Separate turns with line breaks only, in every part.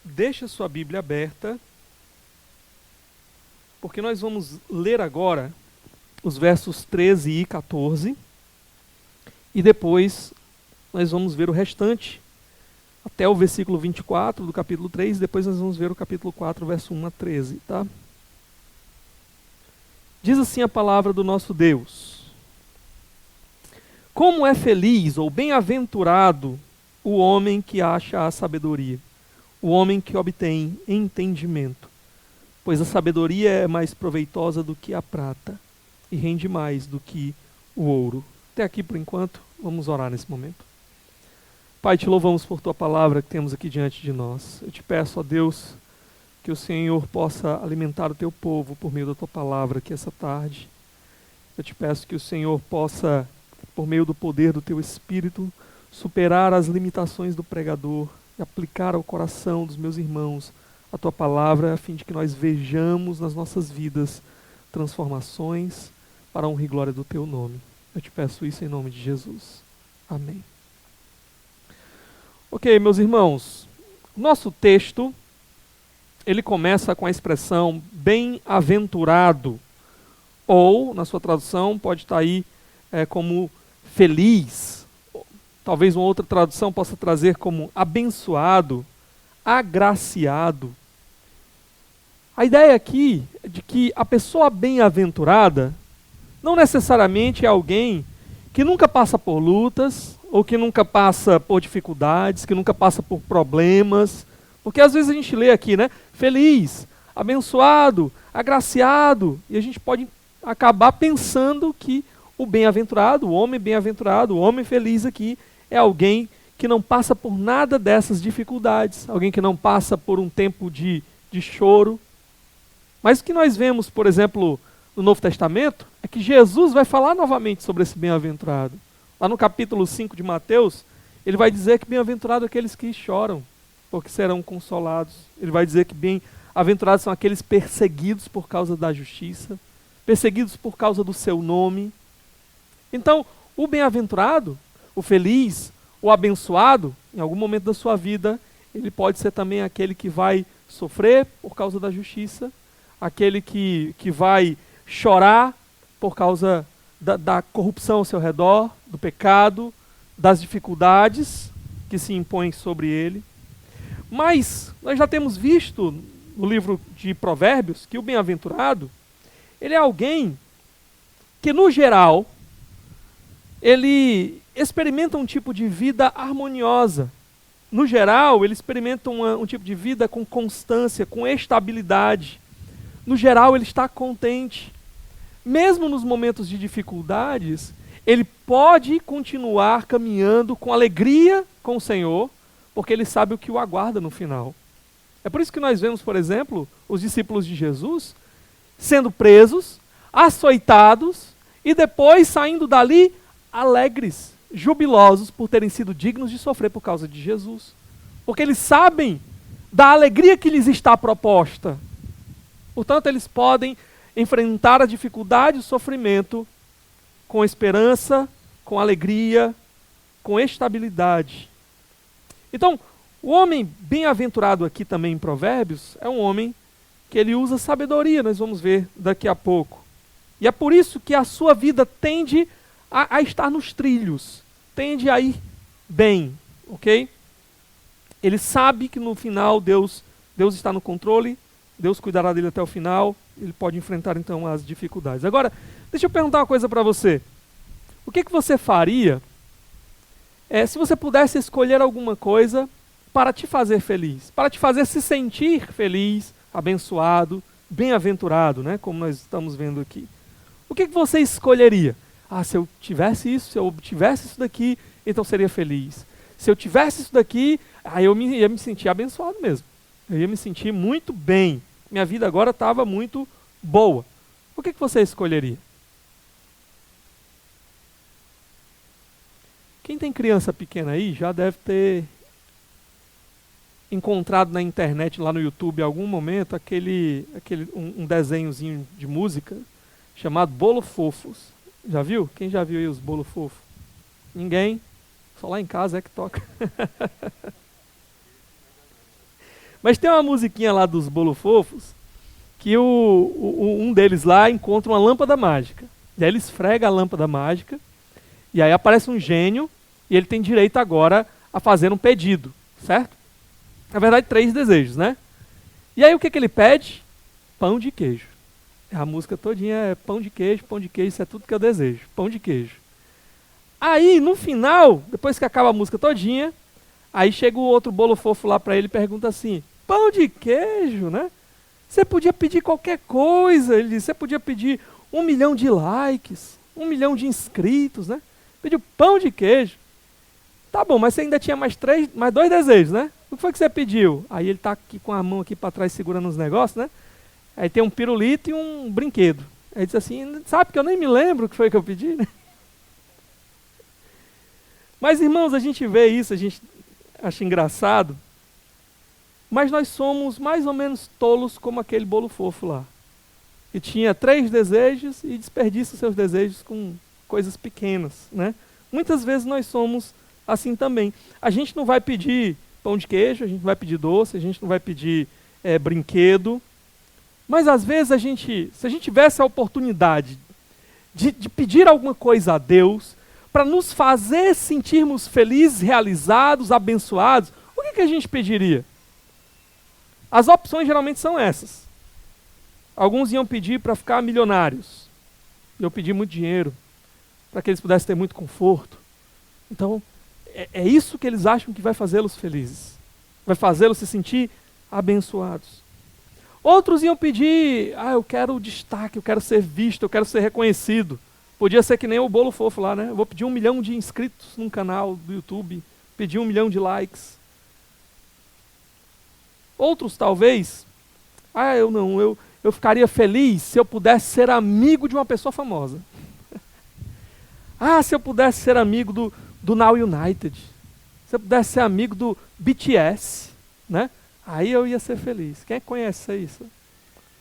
deixe a sua Bíblia aberta, porque nós vamos ler agora os versos 13 e 14, e depois nós vamos ver o restante, até o versículo 24 do capítulo 3, depois nós vamos ver o capítulo 4, verso 1 a 13, tá? Diz assim a palavra do nosso Deus: Como é feliz ou bem-aventurado o homem que acha a sabedoria, o homem que obtém entendimento, pois a sabedoria é mais proveitosa do que a prata e rende mais do que o ouro. Até aqui por enquanto, vamos orar nesse momento. Pai, te louvamos por tua palavra que temos aqui diante de nós. Eu te peço, ó Deus, que o Senhor possa alimentar o teu povo por meio da tua palavra aqui essa tarde. Eu te peço que o Senhor possa, por meio do poder do teu Espírito, superar as limitações do pregador e aplicar ao coração dos meus irmãos a tua palavra, a fim de que nós vejamos nas nossas vidas transformações para a honra e glória do teu nome. Eu te peço isso em nome de Jesus. Amém. Ok, meus irmãos, nosso texto, ele começa com a expressão bem-aventurado, ou, na sua tradução, pode estar aí como feliz. Talvez uma outra tradução possa trazer como abençoado, agraciado. A ideia aqui é de que a pessoa bem-aventurada não necessariamente é alguém que nunca passa por lutas, ou que nunca passa por dificuldades, que nunca passa por problemas. Porque às vezes a gente lê aqui, né? Feliz, abençoado, agraciado, e a gente pode acabar pensando que o bem-aventurado, o homem bem-aventurado, o homem feliz aqui, é alguém que não passa por nada dessas dificuldades, alguém que não passa por um tempo de choro. Mas o que nós vemos, por exemplo, no Novo Testamento, é que Jesus vai falar novamente sobre esse bem-aventurado. Lá no capítulo 5 de Mateus, ele vai dizer que bem-aventurado aqueles que choram, porque serão consolados. Ele vai dizer que bem-aventurados são aqueles perseguidos por causa da justiça, perseguidos por causa do seu nome. Então, o bem-aventurado, o feliz, o abençoado, em algum momento da sua vida, ele pode ser também aquele que vai sofrer por causa da justiça, aquele que vai chorar por causa da corrupção ao seu redor, do pecado, das dificuldades que se impõem sobre ele. Mas nós já temos visto no livro de Provérbios que o bem-aventurado, ele é alguém que, no geral, ele experimenta um tipo de vida harmoniosa. No geral, ele experimenta um tipo de vida com constância, com estabilidade. No geral, ele está contente. Mesmo nos momentos de dificuldades, ele pode continuar caminhando com alegria com o Senhor, porque ele sabe o que o aguarda no final. É por isso que nós vemos, por exemplo, os discípulos de Jesus sendo presos, açoitados e depois saindo dali alegres, jubilosos por terem sido dignos de sofrer por causa de Jesus. Porque eles sabem da alegria que lhes está proposta. Portanto, eles podem enfrentar a dificuldade e o sofrimento com esperança, com alegria, com estabilidade. Então, o homem bem-aventurado aqui também em Provérbios é um homem que ele usa sabedoria, nós vamos ver daqui a pouco. E é por isso que a sua vida tende a estar nos trilhos, tende a ir bem, ok? Ele sabe que no final Deus está no controle, Deus cuidará dele até o final, ele pode enfrentar então as dificuldades. Agora, deixa eu perguntar uma coisa para você. O que você faria se você pudesse escolher alguma coisa para te fazer feliz, para te fazer se sentir feliz, abençoado, bem-aventurado, né? Como nós estamos vendo aqui. O que você escolheria? Se eu tivesse isso, se eu obtivesse isso daqui, então seria feliz. Se eu tivesse isso daqui, ia me sentir abençoado mesmo. Eu ia me sentir muito bem. Minha vida agora estava muito boa. O que você escolheria? Quem tem criança pequena aí já deve ter encontrado na internet, lá no YouTube, em algum momento, um desenhozinho de música chamado Bolo Fofos. Já viu? Quem já viu aí os Bolo Fofo? Ninguém? Só lá em casa é que toca. Mas tem uma musiquinha lá dos Bolo Fofos, que um deles lá encontra uma lâmpada mágica. E aí ele esfrega a lâmpada mágica, e aí aparece um gênio, e ele tem direito agora a fazer um pedido, certo? Na verdade, 3 desejos, né? E aí o que ele pede? Pão de queijo. A música todinha é pão de queijo, isso é tudo que eu desejo, pão de queijo. Aí, no final, depois que acaba a música todinha, aí chega o outro bolo fofo lá para ele e pergunta assim, pão de queijo, né? Você podia pedir qualquer coisa, ele disse, você podia pedir 1 milhão de likes, 1 milhão de inscritos, né? Pediu pão de queijo. Tá bom, mas você ainda tinha mais 2 desejos, né? O que foi que você pediu? Aí ele tá aqui com a mão aqui para trás segurando os negócios, né? Aí tem um pirulito e um brinquedo. Aí diz assim, sabe que eu nem me lembro o que foi que eu pedi, né? Mas irmãos, a gente vê isso, a gente acha engraçado, mas nós somos mais ou menos tolos como aquele bolo fofo lá, que tinha 3 desejos e desperdiça os seus desejos com coisas pequenas, né? Muitas vezes nós somos assim também. A gente não vai pedir pão de queijo, a gente não vai pedir doce, a gente não vai pedir brinquedo, mas às vezes se a gente tivesse a oportunidade de pedir alguma coisa a Deus, para nos fazer sentirmos felizes, realizados, abençoados, o que a gente pediria? As opções geralmente são essas. Alguns iam pedir para ficar milionários. Eu pedi muito dinheiro, para que eles pudessem ter muito conforto. Então, é isso que eles acham que vai fazê-los felizes. Vai fazê-los se sentir abençoados. Outros iam pedir, eu quero destaque, eu quero ser visto, eu quero ser reconhecido. Podia ser que nem o bolo fofo lá, né? Eu vou pedir 1 milhão de inscritos num canal do YouTube, pedir 1 milhão de likes. Outros talvez, eu ficaria feliz se eu pudesse ser amigo de uma pessoa famosa. Se eu pudesse ser amigo do Now United, se eu pudesse ser amigo do BTS, né? Aí eu ia ser feliz. Quem conhece isso?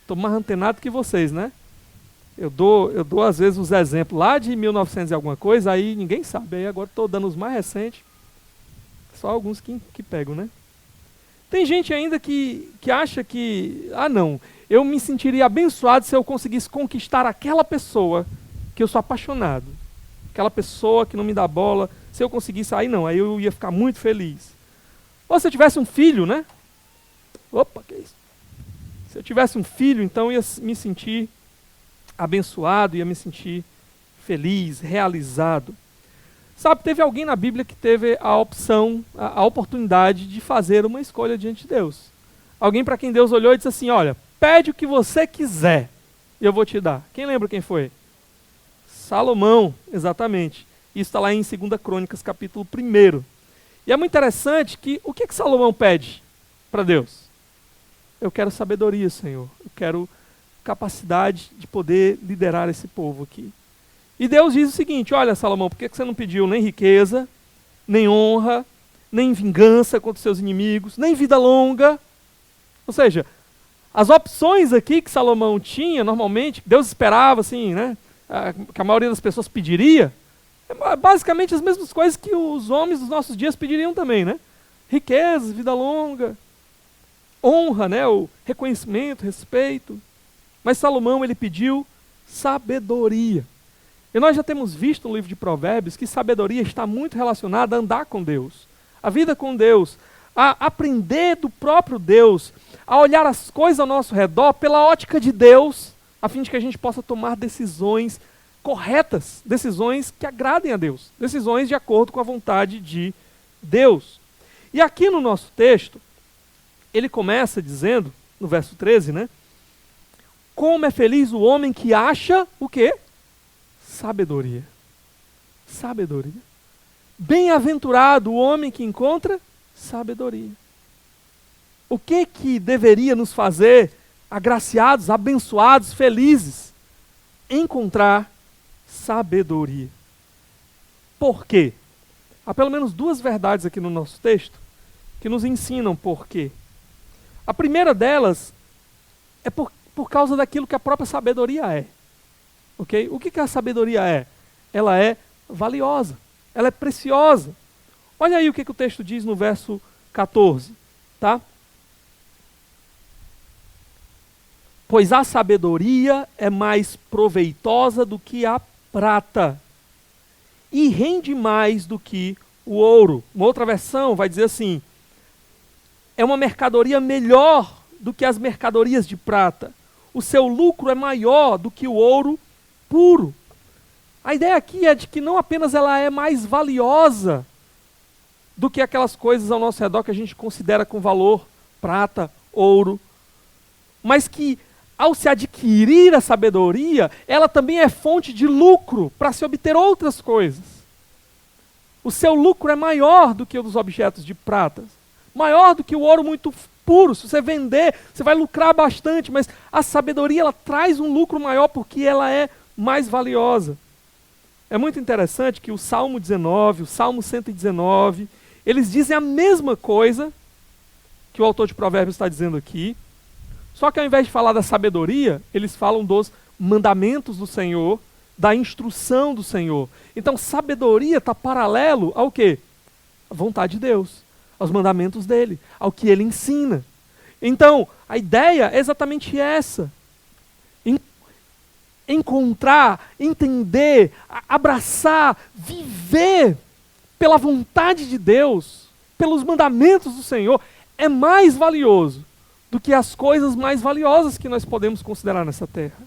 Estou mais antenado que vocês, né? Eu dou às vezes os exemplos lá de 1900 e alguma coisa, aí ninguém sabe. Aí agora estou dando os mais recentes. Só alguns que pegam, né? Tem gente ainda que acha que, não, eu me sentiria abençoado se eu conseguisse conquistar aquela pessoa que eu sou apaixonado. Aquela pessoa que não me dá bola, se eu conseguisse, aí eu ia ficar muito feliz. Ou se eu tivesse um filho, né? Opa, que é isso? Se eu tivesse um filho, então eu ia me sentir abençoado, ia me sentir feliz, realizado. Sabe, teve alguém na Bíblia que teve a opção, a oportunidade de fazer uma escolha diante de Deus. Alguém para quem Deus olhou e disse assim, olha, pede o que você quiser e eu vou te dar. Quem lembra quem foi? Salomão, exatamente. Isso está lá em 2 Crônicas, capítulo 1. E é muito interessante que, o que Salomão pede para Deus? Eu quero sabedoria, Senhor. Eu quero capacidade de poder liderar esse povo aqui. E Deus diz o seguinte, olha Salomão, por que você não pediu nem riqueza, nem honra, nem vingança contra os seus inimigos, nem vida longa? Ou seja, as opções aqui que Salomão tinha, normalmente, Deus esperava assim, né, que a maioria das pessoas pediria, é basicamente as mesmas coisas que os homens dos nossos dias pediriam também, né? Riqueza, vida longa, honra, né, o reconhecimento, respeito. Mas Salomão, ele pediu sabedoria. E nós já temos visto no livro de Provérbios que sabedoria está muito relacionada a andar com Deus, a vida com Deus, a aprender do próprio Deus, a olhar as coisas ao nosso redor pela ótica de Deus, a fim de que a gente possa tomar decisões corretas, decisões que agradem a Deus, decisões de acordo com a vontade de Deus. E aqui no nosso texto, ele começa dizendo, no verso 13, né? Como é feliz o homem que acha o quê? Sabedoria. Sabedoria. Bem-aventurado o homem que encontra sabedoria. O que deveria nos fazer agraciados, abençoados, felizes? Encontrar sabedoria. Por quê? Há pelo menos 2 verdades aqui no nosso texto que nos ensinam por quê. A primeira delas é por causa daquilo que a própria sabedoria é. Okay? O que a sabedoria é? Ela é valiosa, ela é preciosa. Olha aí o que o texto diz no verso 14. Tá? Pois a sabedoria é mais proveitosa do que a prata, e rende mais do que o ouro. Uma outra versão vai dizer assim: é uma mercadoria melhor do que as mercadorias de prata. O seu lucro é maior do que o ouro puro. A ideia aqui é de que não apenas ela é mais valiosa do que aquelas coisas ao nosso redor que a gente considera com valor, prata, ouro, mas que ao se adquirir a sabedoria, ela também é fonte de lucro para se obter outras coisas. O seu lucro é maior do que o dos objetos de prata, maior do que o ouro muito puro. Se você vender, você vai lucrar bastante, mas a sabedoria ela traz um lucro maior porque ela é mais valiosa. É muito interessante que o Salmo 19, o Salmo 119, eles dizem a mesma coisa que o autor de Provérbios está dizendo aqui, só que ao invés de falar da sabedoria, eles falam dos mandamentos do Senhor, da instrução do Senhor. Então, sabedoria está paralelo ao quê? A vontade de Deus, aos mandamentos dele, ao que ele ensina. Então, a ideia é exatamente essa. Encontrar, entender, abraçar, viver pela vontade de Deus, pelos mandamentos do Senhor, é mais valioso do que as coisas mais valiosas que nós podemos considerar nessa terra.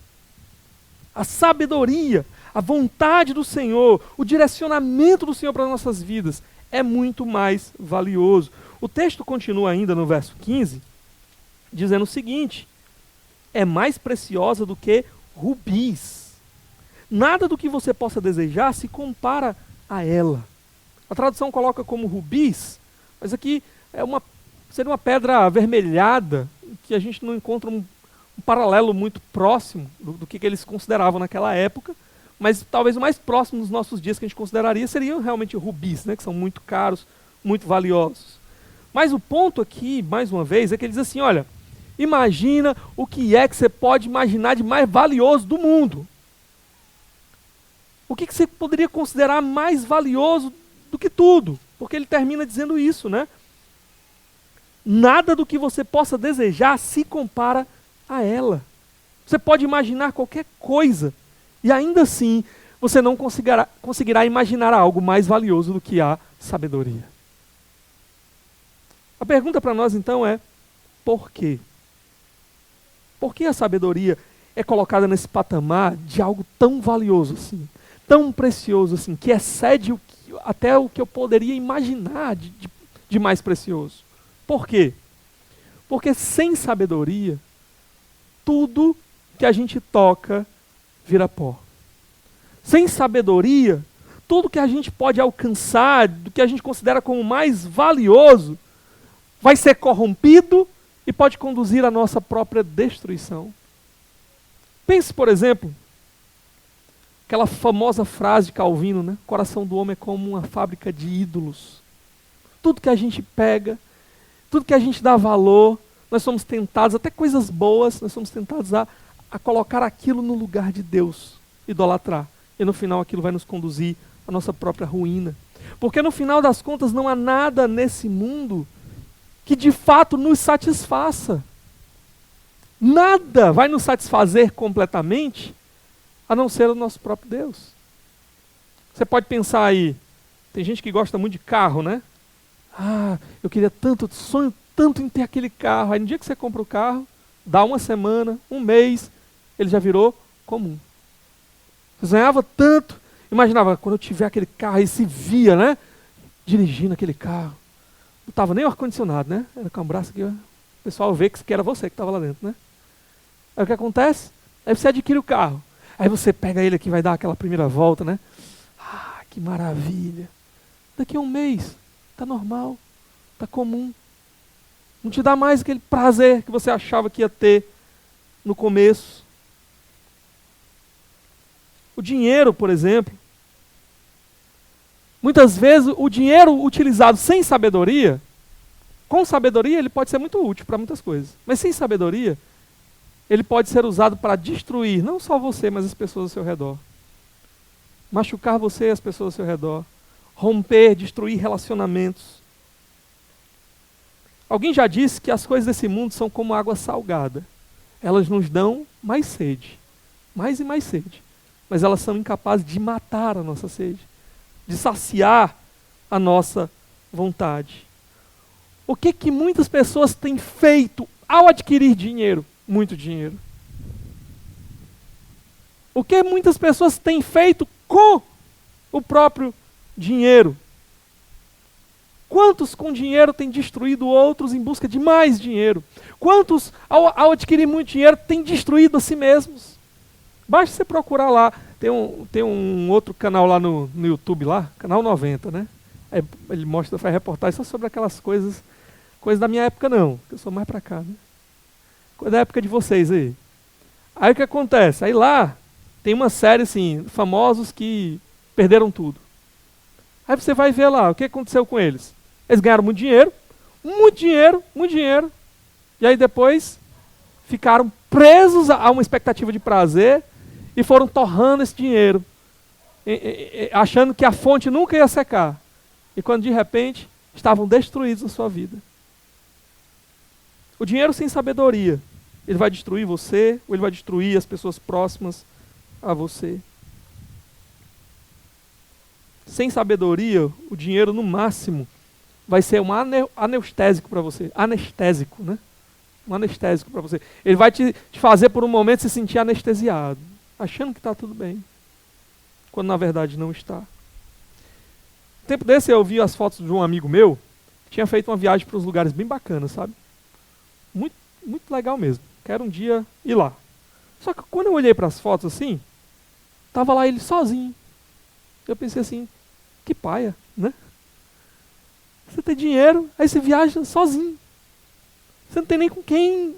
A sabedoria, a vontade do Senhor, o direcionamento do Senhor para as nossas vidas é muito mais valioso. O texto continua ainda no verso 15, dizendo o seguinte: é mais preciosa do que rubis. Nada do que você possa desejar se compara a ela. A tradução coloca como rubis, mas aqui seria uma pedra avermelhada, que a gente não encontra um paralelo muito próximo do que eles consideravam naquela época, mas talvez o mais próximo dos nossos dias que a gente consideraria seriam realmente rubis, né, que são muito caros, muito valiosos. Mas o ponto aqui, mais uma vez, é que ele diz assim: olha, imagina o que é que você pode imaginar de mais valioso do mundo. O que você poderia considerar mais valioso do que tudo? Porque ele termina dizendo isso, né? Nada do que você possa desejar se compara a ela. Você pode imaginar qualquer coisa, e ainda assim você não conseguirá imaginar algo mais valioso do que a sabedoria. A pergunta para nós então é: por quê? Por que a sabedoria é colocada nesse patamar de algo tão valioso assim, tão precioso assim, que excede até o que eu poderia imaginar de mais precioso? Por quê? Porque sem sabedoria, tudo que a gente toca vira pó. Sem sabedoria, tudo que a gente pode alcançar, do que a gente considera como mais valioso, vai ser corrompido e pode conduzir à nossa própria destruição. Pense, por exemplo, aquela famosa frase de Calvino, né? O coração do homem é como uma fábrica de ídolos. Tudo que a gente pega, tudo que a gente dá valor, nós somos tentados, até coisas boas, nós somos tentados a colocar aquilo no lugar de Deus, idolatrar. E no final aquilo vai nos conduzir à nossa própria ruína. Porque no final das contas não há nada nesse mundo que de fato nos satisfaça. Nada vai nos satisfazer completamente, a não ser o nosso próprio Deus. Você pode pensar aí, tem gente que gosta muito de carro, né? Ah, eu queria tanto, sonho tanto em ter aquele carro. Aí no dia que você compra o carro, dá uma semana, um mês, ele já virou comum. Você sonhava tanto, imaginava, quando eu tiver aquele carro, aí se via, né? Dirigindo aquele carro. Não estava nem o ar-condicionado, né? Era com o braço aqui, ó. O pessoal vê que era você que estava lá dentro, né? Aí o que acontece? Aí você adquire o carro. Aí você pega ele aqui, vai dar aquela primeira volta, né? Ah, que maravilha. Daqui a um mês, tá normal, tá comum. Não te dá mais aquele prazer que você achava que ia ter no começo. O dinheiro, por exemplo. Muitas vezes o dinheiro utilizado sem sabedoria, com sabedoria ele pode ser muito útil para muitas coisas. Mas sem sabedoria, ele pode ser usado para destruir, não só você, mas as pessoas ao seu redor. Machucar você e as pessoas ao seu redor. Romper, destruir relacionamentos. Alguém já disse que as coisas desse mundo são como água salgada. Elas nos dão mais sede, mais e mais sede. Mas elas são incapazes de matar a nossa sede, de saciar a nossa vontade. O que que muitas pessoas têm feito ao adquirir dinheiro? Muito dinheiro. O que muitas pessoas têm feito com o próprio dinheiro? Quantos com dinheiro têm destruído outros em busca de mais dinheiro? Quantos, ao adquirir muito dinheiro, têm destruído a si mesmos? Basta você procurar lá. Tem um outro canal lá no YouTube, lá, canal 90, né? Ele faz reportagem só sobre aquelas coisas da minha época não, eu sou mais pra cá, né? Coisa da época de vocês aí. Aí o que acontece? Aí lá tem uma série assim, famosos que perderam tudo. Aí você vai ver lá, o que aconteceu com eles? Eles ganharam muito dinheiro, muito dinheiro, muito dinheiro. E aí depois ficaram presos a uma expectativa de prazer e foram torrando esse dinheiro, achando que a fonte nunca ia secar. E quando de repente estavam destruídos na sua vida. O dinheiro sem sabedoria, ele vai destruir você, ou ele vai destruir as pessoas próximas a você. Sem sabedoria, o dinheiro no máximo vai ser um anestésico para você. Anestésico, né? Um anestésico para você. Ele vai te fazer por um momento se sentir anestesiado, achando que está tudo bem, quando na verdade não está. Tempo desse eu vi as fotos de um amigo meu, que tinha feito uma viagem para uns lugares bem bacanas, sabe? Muito, muito legal mesmo. Quero um dia ir lá. Só que quando eu olhei para as fotos assim, tava lá ele sozinho. Eu pensei assim, que paia, né? Você tem dinheiro, aí você viaja sozinho. Você não tem nem com quem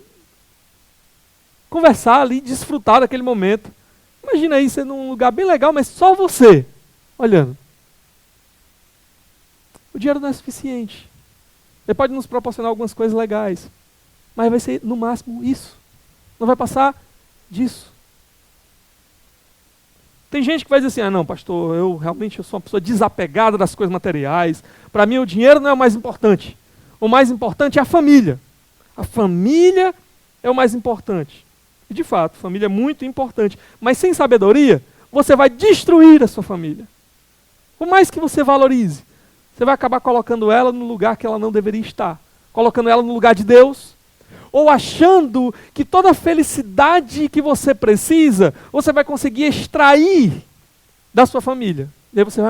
conversar ali, desfrutar daquele momento. Imagina aí, você num lugar bem legal, mas só você, olhando. O dinheiro não é suficiente. Ele pode nos proporcionar algumas coisas legais, mas vai ser no máximo isso. Não vai passar disso. Tem gente que vai dizer assim, ah não, pastor, eu realmente sou uma pessoa desapegada das coisas materiais. Para mim o dinheiro não é o mais importante. O mais importante é a família. A família é o mais importante. E de fato, família é muito importante. Mas sem sabedoria, você vai destruir a sua família. Por mais que você valorize, você vai acabar colocando ela no lugar que ela não deveria estar. Colocando ela no lugar de Deus. Ou achando que toda a felicidade que você precisa, você vai conseguir extrair da sua família. E aí você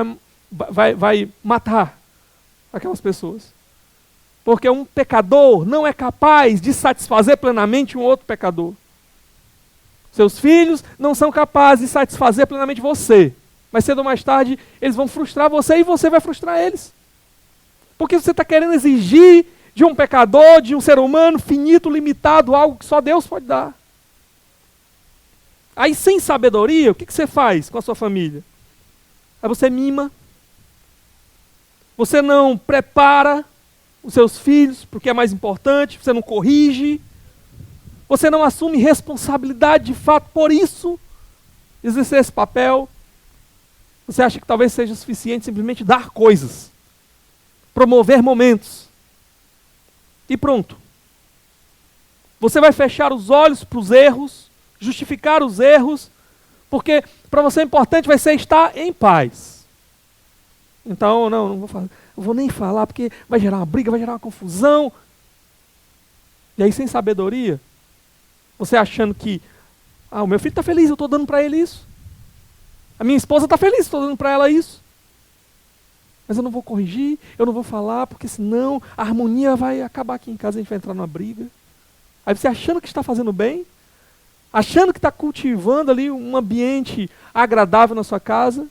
vai matar aquelas pessoas. Porque um pecador não é capaz de satisfazer plenamente um outro pecador. Seus filhos não são capazes de satisfazer plenamente você. Mas cedo ou mais tarde, eles vão frustrar você e você vai frustrar eles. Porque você está querendo exigir de um pecador, de um ser humano finito, limitado, algo que só Deus pode dar. Aí sem sabedoria, o que você faz com a sua família? Aí você mima. Você não prepara os seus filhos porque é mais importante, você não corrige. Você não assume responsabilidade de fato por isso, exercer esse papel. Você acha que talvez seja suficiente simplesmente dar coisas, promover momentos. E pronto. Você vai fechar os olhos para os erros, justificar os erros, porque para você o importante vai ser estar em paz. Então, não vou falar, não vou nem falar, porque vai gerar uma briga, vai gerar uma confusão. E aí, sem sabedoria, você achando que, o meu filho está feliz, eu estou dando para ele isso. A minha esposa está feliz, estou dando para ela isso. Mas eu não vou corrigir, eu não vou falar, porque senão a harmonia vai acabar aqui em casa, a gente vai entrar numa briga. Aí você achando que está fazendo bem, achando que está cultivando ali um ambiente agradável na sua casa,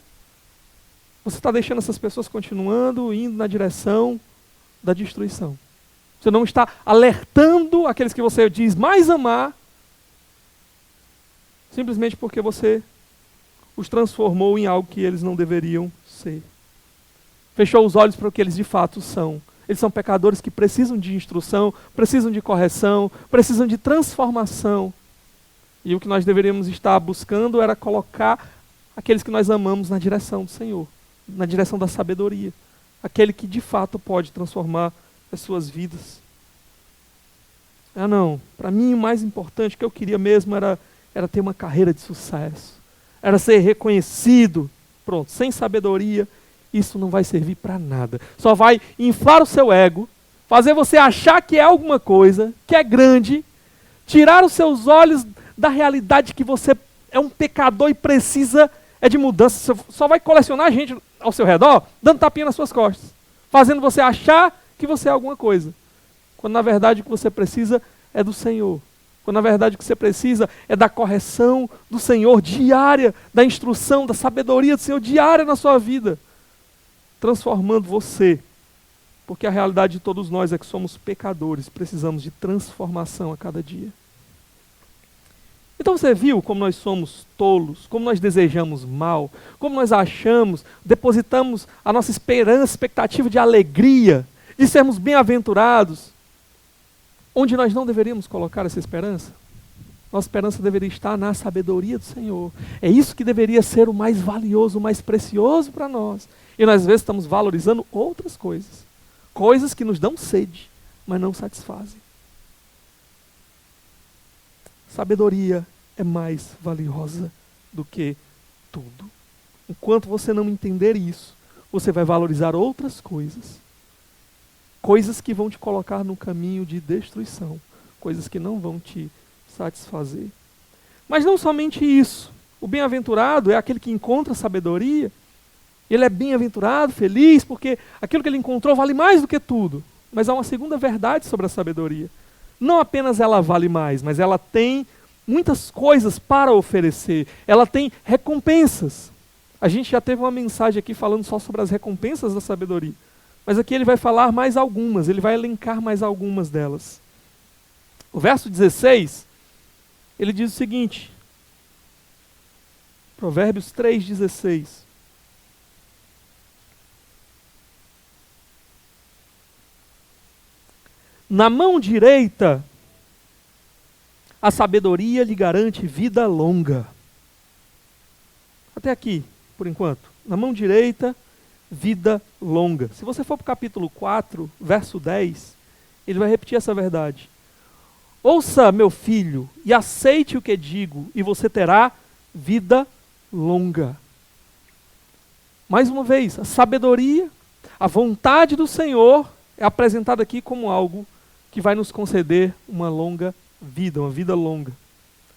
você está deixando essas pessoas continuando, indo na direção da destruição. Você não está alertando aqueles que você diz mais amar, simplesmente porque você os transformou em algo que eles não deveriam ser. Fechou os olhos para o que eles de fato são. Eles são pecadores que precisam de instrução, precisam de correção, precisam de transformação. E o que nós deveríamos estar buscando era colocar aqueles que nós amamos na direção do Senhor, na direção da sabedoria. Aquele que de fato pode transformar as suas vidas. Ah não, para mim o mais importante que eu queria mesmo era ter uma carreira de sucesso. Era ser reconhecido. Pronto, sem sabedoria, isso não vai servir para nada. Só vai inflar o seu ego, fazer você achar que é alguma coisa, que é grande, tirar os seus olhos da realidade que você é um pecador e precisa de mudança. Só vai colecionar gente ao seu redor, dando tapinha nas suas costas, fazendo você achar que você é alguma coisa. Quando na verdade o que você precisa é do Senhor. Quando na verdade o que você precisa é da correção do Senhor diária, da instrução, da sabedoria do Senhor diária na sua vida, transformando você. Porque a realidade de todos nós é que somos pecadores, precisamos de transformação a cada dia. Então você viu como nós somos tolos, como nós desejamos mal, como nós achamos, depositamos a nossa esperança, expectativa de alegria, de sermos bem-aventurados, onde nós não deveríamos colocar essa esperança? Nossa esperança deveria estar na sabedoria do Senhor. É isso que deveria ser o mais valioso, o mais precioso para nós. E nós às vezes estamos valorizando outras coisas. Coisas que nos dão sede, mas não satisfazem. Sabedoria é mais valiosa do que tudo. Enquanto você não entender isso, você vai valorizar outras coisas. Coisas que vão te colocar no caminho de destruição. Coisas que não vão te satisfazer. Mas não somente isso. O bem-aventurado é aquele que encontra sabedoria. Ele é bem-aventurado, feliz, porque aquilo que ele encontrou vale mais do que tudo. Mas há uma segunda verdade sobre a sabedoria. Não apenas ela vale mais, mas ela tem muitas coisas para oferecer. Ela tem recompensas. A gente já teve uma mensagem aqui falando só sobre as recompensas da sabedoria. Mas aqui ele vai falar mais algumas, ele vai elencar mais algumas delas. O verso 16, ele diz o seguinte, Provérbios 3,16. Na mão direita, a sabedoria lhe garante vida longa. Até aqui, por enquanto. Na mão direita, vida longa. Se você for para o capítulo 4, verso 10, ele vai repetir essa verdade. Ouça, meu filho, e aceite o que digo, e você terá vida longa. Mais uma vez, a sabedoria, a vontade do Senhor é apresentada aqui como algo que vai nos conceder uma longa vida, uma vida longa.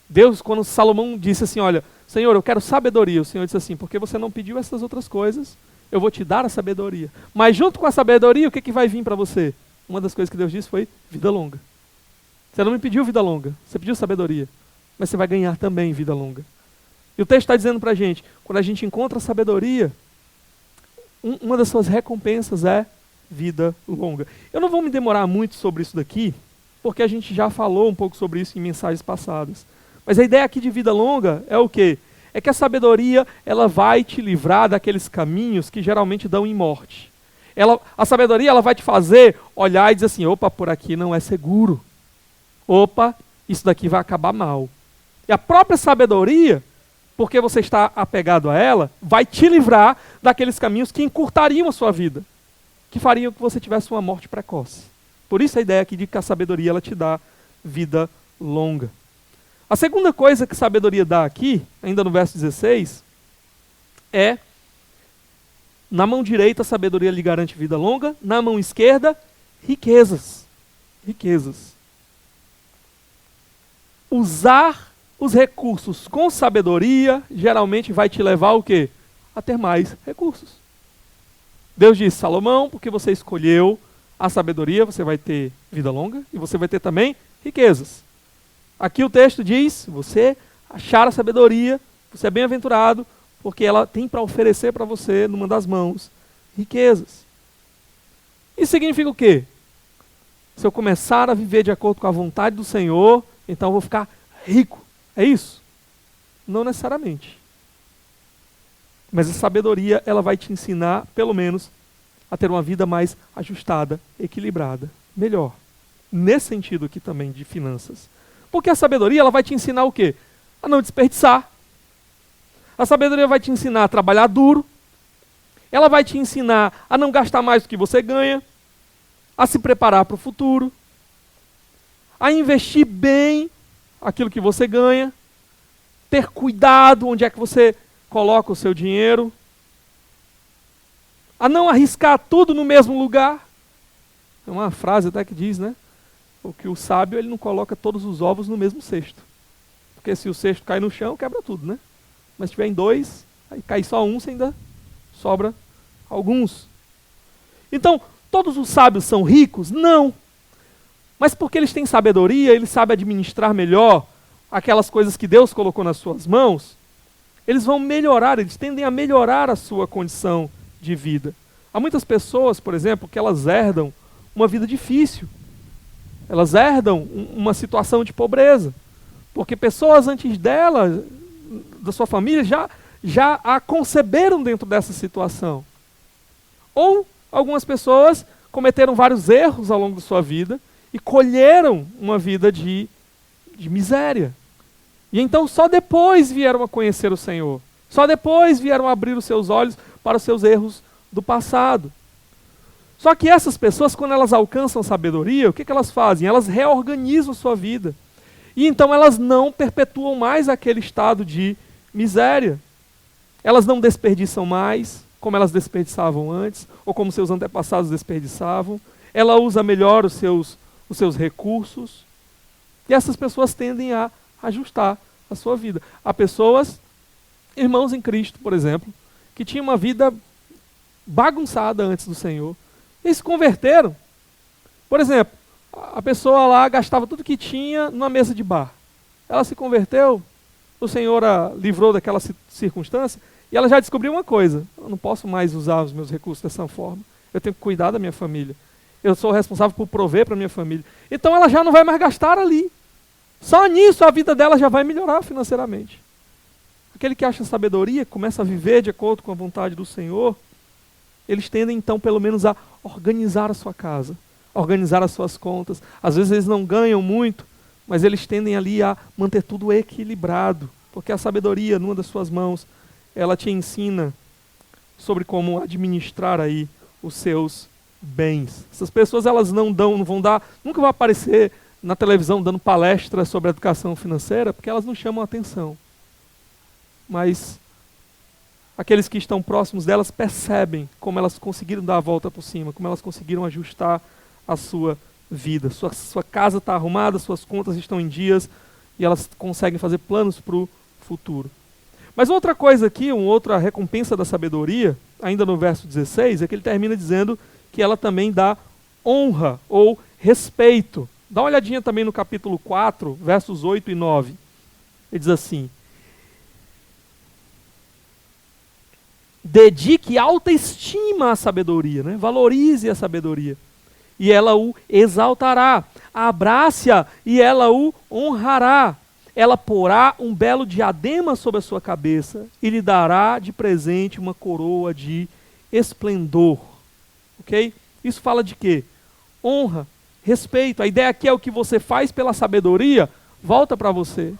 Deus, quando Salomão disse assim, olha, Senhor, eu quero sabedoria, o Senhor disse assim, porque você não pediu essas outras coisas, eu vou te dar a sabedoria. Mas junto com a sabedoria, o que vai vir para você? Uma das coisas que Deus disse foi vida longa. Você não me pediu vida longa, você pediu sabedoria. Mas você vai ganhar também vida longa. E o texto está dizendo para a gente, quando a gente encontra a sabedoria, uma das suas recompensas é vida longa. Eu não vou me demorar muito sobre isso daqui, porque a gente já falou um pouco sobre isso em mensagens passadas. Mas a ideia aqui de vida longa é o quê? É que a sabedoria, ela vai te livrar daqueles caminhos que geralmente dão em morte. A sabedoria, ela vai te fazer olhar e dizer assim, opa, por aqui não é seguro. Opa, isso daqui vai acabar mal. E a própria sabedoria, porque você está apegado a ela, vai te livrar daqueles caminhos que encurtariam a sua vida, que fariam que você tivesse uma morte precoce. Por isso a ideia aqui de que a sabedoria, ela te dá vida longa. A segunda coisa que a sabedoria dá aqui, ainda no verso 16, é, na mão direita a sabedoria lhe garante vida longa, na mão esquerda, riquezas. Riquezas. Usar os recursos com sabedoria, geralmente vai te levar ao quê? A ter mais recursos. Deus disse, Salomão, porque você escolheu a sabedoria, você vai ter vida longa, e você vai ter também riquezas. Aqui o texto diz, você achar a sabedoria, você é bem-aventurado, porque ela tem para oferecer para você, numa das mãos, riquezas. Isso significa o quê? Se eu começar a viver de acordo com a vontade do Senhor, então eu vou ficar rico. É isso? Não necessariamente. Mas a sabedoria, ela vai te ensinar, pelo menos, a ter uma vida mais ajustada, equilibrada, melhor. Nesse sentido aqui também de finanças. Porque a sabedoria, ela vai te ensinar o quê? A não desperdiçar. A sabedoria vai te ensinar a trabalhar duro. Ela vai te ensinar a não gastar mais do que você ganha. A se preparar para o futuro. a investir bem aquilo que você ganha, ter cuidado onde é que você coloca o seu dinheiro, a não arriscar tudo no mesmo lugar. É uma frase até que diz, né? Que o sábio ele não coloca todos os ovos no mesmo cesto. Porque se o cesto cai no chão, quebra tudo, né? Mas se tiver em dois, aí cai só um, você ainda sobra alguns. Então, todos os sábios são ricos? Não. Mas porque eles têm sabedoria, eles sabem administrar melhor aquelas coisas que Deus colocou nas suas mãos, eles vão melhorar, eles tendem a melhorar a sua condição de vida. Há muitas pessoas, por exemplo, que elas herdam uma vida difícil. Elas herdam uma situação de pobreza. Porque pessoas antes dela, da sua família, já a conceberam dentro dessa situação. Ou algumas pessoas cometeram vários erros ao longo da sua vida e colheram uma vida de miséria. E então só depois vieram a conhecer o Senhor. Só depois vieram a abrir os seus olhos para os seus erros do passado. Só que essas pessoas, quando elas alcançam sabedoria, o que elas fazem? Elas reorganizam a sua vida. E então elas não perpetuam mais aquele estado de miséria. Elas não desperdiçam mais, como elas desperdiçavam antes, ou como seus antepassados desperdiçavam. Ela usa melhor os seus recursos. E essas pessoas tendem a ajustar a sua vida. Há pessoas, irmãos em Cristo, por exemplo, que tinham uma vida bagunçada antes do Senhor. Eles se converteram. Por exemplo, a pessoa lá gastava tudo que tinha numa mesa de bar. Ela se converteu, o Senhor a livrou daquela circunstância, e ela já descobriu uma coisa: eu não posso mais usar os meus recursos dessa forma. Eu tenho que cuidar da minha família. Eu sou responsável por prover para a minha família. Então ela já não vai mais gastar ali. Só nisso a vida dela já vai melhorar financeiramente. Aquele que acha sabedoria, começa a viver de acordo com a vontade do Senhor, eles tendem então pelo menos a organizar a sua casa, a organizar as suas contas. Às vezes eles não ganham muito, mas eles tendem ali a manter tudo equilibrado, porque a sabedoria, numa das suas mãos, ela te ensina sobre como administrar aí os seus bens. Essas pessoas elas não vão dar, nunca vão aparecer na televisão dando palestra sobre educação financeira, porque elas não chamam a atenção. Mas aqueles que estão próximos delas percebem como elas conseguiram dar a volta por cima, como elas conseguiram ajustar a sua vida. Sua casa está arrumada, suas contas estão em dias e elas conseguem fazer planos para o futuro. Mas outra coisa aqui, uma outra recompensa da sabedoria, ainda no verso 16, é que ele termina dizendo que ela também dá honra ou respeito. Dá uma olhadinha também no capítulo 4, versos 8 e 9. Ele diz assim: dedique alta estima à sabedoria, né? Valorize a sabedoria, e ela o exaltará. Abrace-a e ela o honrará. Ela porá um belo diadema sobre a sua cabeça e lhe dará de presente uma coroa de esplendor. Ok? Isso fala de quê? Honra, respeito. A ideia aqui é o que você faz pela sabedoria, volta para você.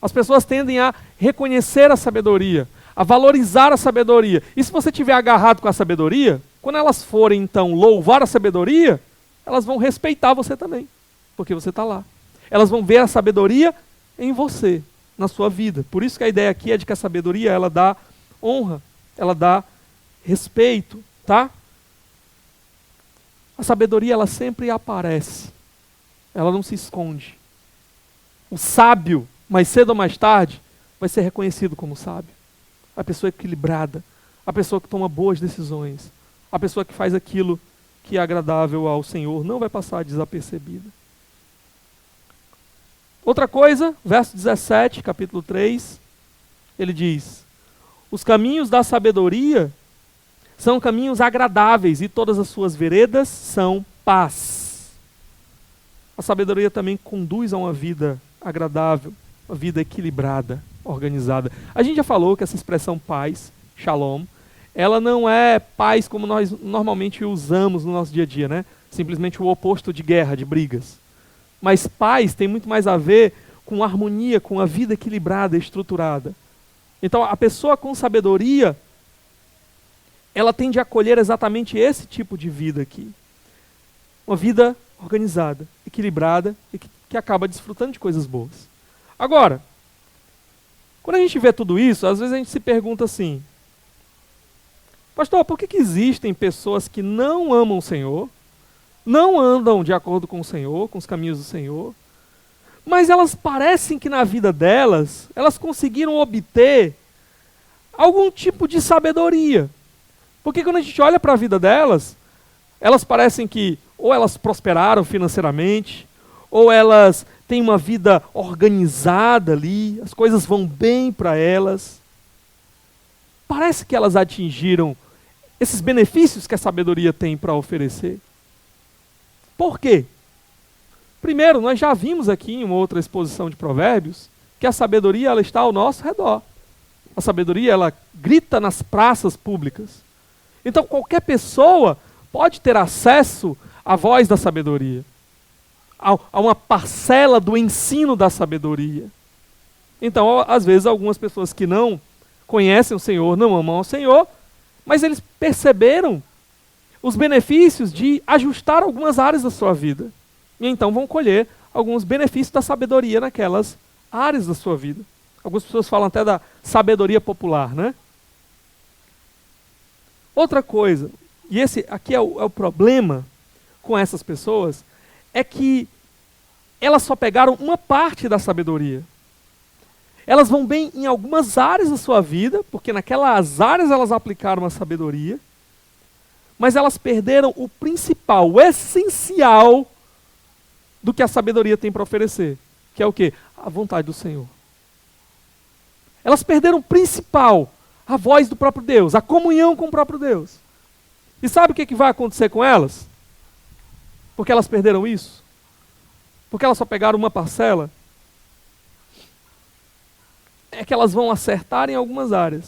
As pessoas tendem a reconhecer a sabedoria, a valorizar a sabedoria. E se você estiver agarrado com a sabedoria, quando elas forem então louvar a sabedoria, elas vão respeitar você também, porque você está lá. Elas vão ver a sabedoria em você, na sua vida. Por isso que a ideia aqui é de que a sabedoria ela dá honra, ela dá respeito, tá? A sabedoria ela sempre aparece, ela não se esconde. O sábio, mais cedo ou mais tarde, vai ser reconhecido como sábio. A pessoa equilibrada, a pessoa que toma boas decisões, a pessoa que faz aquilo que é agradável ao Senhor, não vai passar desapercebida. Outra coisa, verso 17, capítulo 3, ele diz: os caminhos da sabedoria são caminhos agradáveis e todas as suas veredas são paz. A sabedoria também conduz a uma vida agradável, uma vida equilibrada, organizada. A gente já falou que essa expressão paz, shalom, ela não é paz como nós normalmente usamos no nosso dia a dia, né? Simplesmente o oposto de guerra, de brigas. Mas paz tem muito mais a ver com harmonia, com a vida equilibrada, estruturada. Então a pessoa com sabedoria, ela tende a acolher exatamente esse tipo de vida aqui. Uma vida organizada, equilibrada e que acaba desfrutando de coisas boas. Agora, quando a gente vê tudo isso, às vezes a gente se pergunta assim: pastor, por que existem pessoas que não amam o Senhor, não andam de acordo com o Senhor, com os caminhos do Senhor, mas elas parecem que na vida delas, elas conseguiram obter algum tipo de sabedoria? Porque quando a gente olha para a vida delas, elas parecem que ou elas prosperaram financeiramente, ou elas têm uma vida organizada ali, as coisas vão bem para elas. Parece que elas atingiram esses benefícios que a sabedoria tem para oferecer. Por quê? Primeiro, nós já vimos aqui em uma outra exposição de Provérbios que a sabedoria ela está ao nosso redor. A sabedoria ela grita nas praças públicas. Então qualquer pessoa pode ter acesso à voz da sabedoria, a uma parcela do ensino da sabedoria. Então, às vezes, algumas pessoas que não conhecem o Senhor, não amam ao Senhor, mas eles perceberam os benefícios de ajustar algumas áreas da sua vida. E então vão colher alguns benefícios da sabedoria naquelas áreas da sua vida. Algumas pessoas falam até da sabedoria popular, né? Outra coisa, e esse aqui é o problema com essas pessoas, é que elas só pegaram uma parte da sabedoria. Elas vão bem em algumas áreas da sua vida, porque naquelas áreas elas aplicaram a sabedoria, mas elas perderam o principal, o essencial do que a sabedoria tem para oferecer, que é o quê? A vontade do Senhor. Elas perderam o principal, a voz do próprio Deus, a comunhão com o próprio Deus. E sabe o que vai acontecer com elas? Porque elas perderam isso? Porque elas só pegaram uma parcela? É que elas vão acertar em algumas áreas,